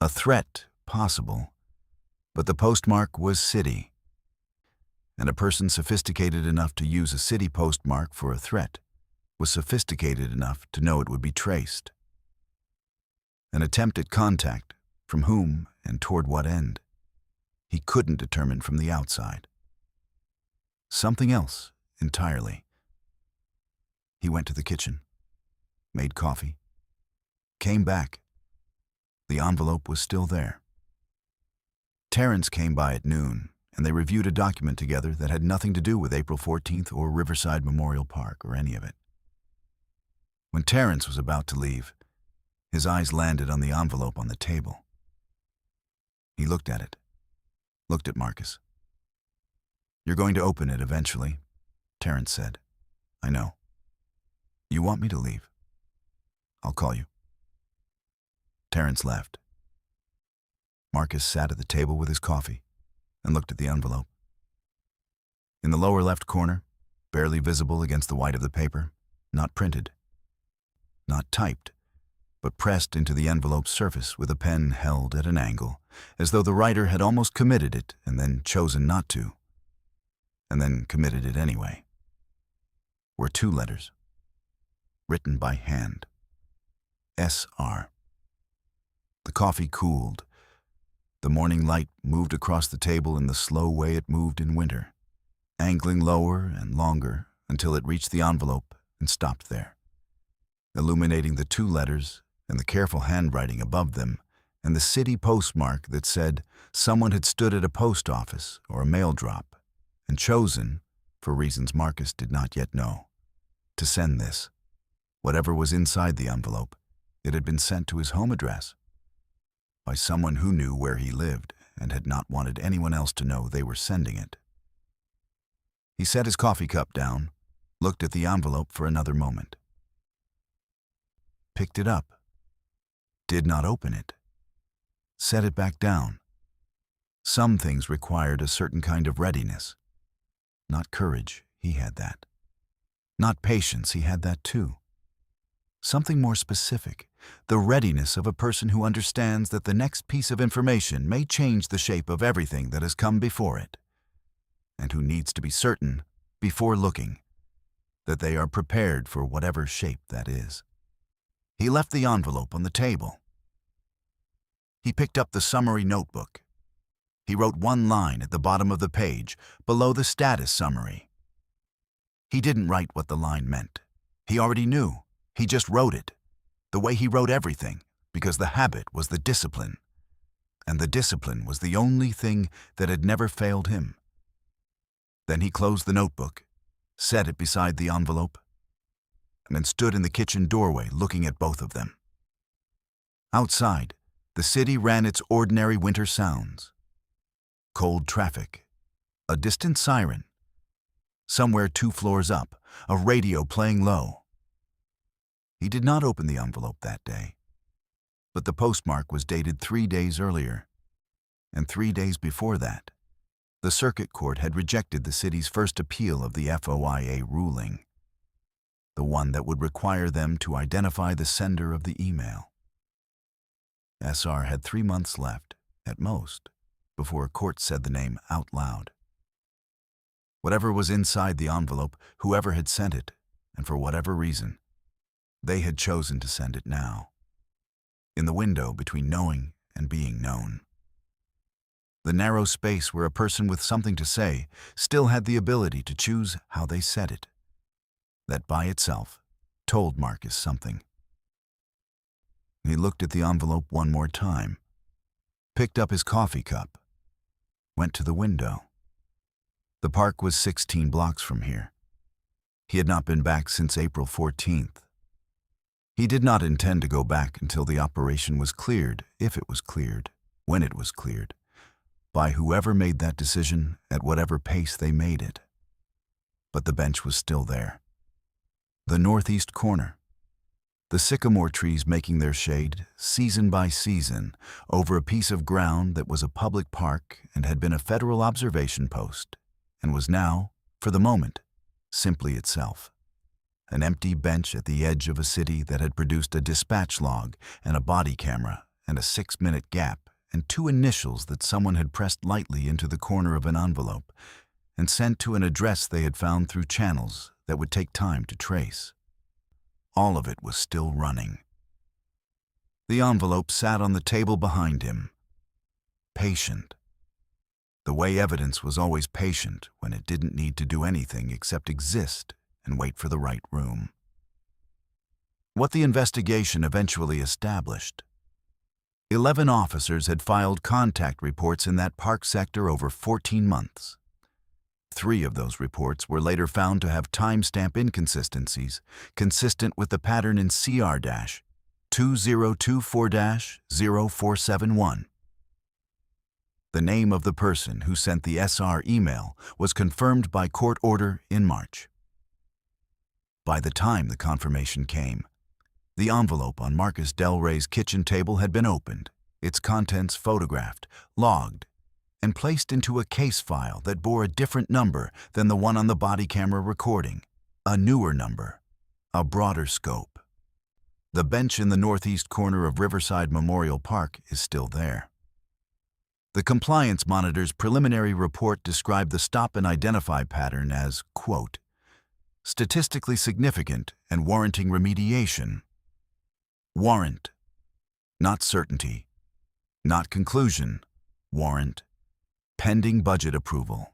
A threat, possible, but the postmark was city. And a person sophisticated enough to use a city postmark for a threat was sophisticated enough to know it would be traced. An attempt at contact, from whom and toward what end, he couldn't determine from the outside. Something else entirely. He went to the kitchen. made coffee, came back. The envelope was still there. Terrence came by at noon, and they reviewed a document together that had nothing to do with April 14th or Riverside Memorial Park or any of it. When Terrence was about to leave, his eyes landed on the envelope on the table. He looked at it, looked at Marcus. "You're going to open it eventually," Terrence said. "I know. You want me to leave? I'll call you." Terrence left. Marcus sat at the table with his coffee and looked at the envelope. In the lower left corner, barely visible against the white of the paper, not printed, not typed, but pressed into the envelope's surface with a pen held at an angle, as though the writer had almost committed it and then chosen not to, and then committed it anyway, were 2 letters, written by hand. S.R. The coffee cooled. The morning light moved across the table in the slow way it moved in winter, angling lower and longer until it reached the envelope and stopped there, illuminating the 2 letters and the careful handwriting above them and the city postmark that said someone had stood at a post office or a mail drop and chosen, for reasons Marcus did not yet know, to send this. Whatever was inside the envelope, it had been sent to his home address by someone who knew where he lived and had not wanted anyone else to know they were sending it. He set his coffee cup down, looked at the envelope for another moment, picked it up, did not open it, set it back down. Some things required a certain kind of readiness. Not courage, he had that. Not patience, he had that too. Something more specific, the readiness of a person who understands that the next piece of information may change the shape of everything that has come before it, and who needs to be certain, before looking, that they are prepared for whatever shape that is. He left the envelope on the table. He picked up the summary notebook. He wrote 1 line at the bottom of the page, below the status summary. He didn't write what the line meant. He already knew. He just wrote it, the way he wrote everything, because the habit was the discipline, and the discipline was the only thing that had never failed him. Then he closed the notebook, set it beside the envelope, and then stood in the kitchen doorway looking at both of them. Outside, the city ran its ordinary winter sounds. Cold traffic, a distant siren, somewhere 2 floors up, a radio playing low. He did not open the envelope that day, but the postmark was dated 3 days earlier, and 3 days before that, the circuit court had rejected the city's first appeal of the FOIA ruling, the one that would require them to identify the sender of the email. SR had 3 months left, at most, before a court said the name out loud. Whatever was inside the envelope, whoever had sent it, and for whatever reason, they had chosen to send it now, in the window between knowing and being known. The narrow space where a person with something to say still had the ability to choose how they said it. That by itself told Marcus something. He looked at the envelope 1 more time, picked up his coffee cup, went to the window. The park was 16 blocks from here. He had not been back since April 14th. He did not intend to go back until the operation was cleared, if it was cleared, when it was cleared, by whoever made that decision at whatever pace they made it. But the bench was still there. The northeast corner. The sycamore trees making their shade, season by season, over a piece of ground that was a public park and had been a federal observation post, and was now, for the moment, simply itself. An empty bench at the edge of a city that had produced a dispatch log and a body camera and a 6-minute gap and 2 initials that someone had pressed lightly into the corner of an envelope and sent to an address they had found through channels that would take time to trace. All of it was still running. The envelope sat on the table behind him, patient. The way evidence was always patient when it didn't need to do anything except exist and wait for the right room. What the investigation eventually established: 11 officers had filed contact reports in that park sector over 14 months. 3 of those reports were later found to have timestamp inconsistencies consistent with the pattern in CR-2024-0471. The name of the person who sent the SR email was confirmed by court order in March. By the time the confirmation came, the envelope on Marcus Delray's kitchen table had been opened, its contents photographed, logged, and placed into a case file that bore a different number than the one on the body camera recording, a newer number, a broader scope. The bench in the northeast corner of Riverside Memorial Park is still there. The compliance monitor's preliminary report described the stop and identify pattern as, quote, statistically significant and warranting remediation. Warrant, not certainty, not conclusion, warrant, pending budget approval.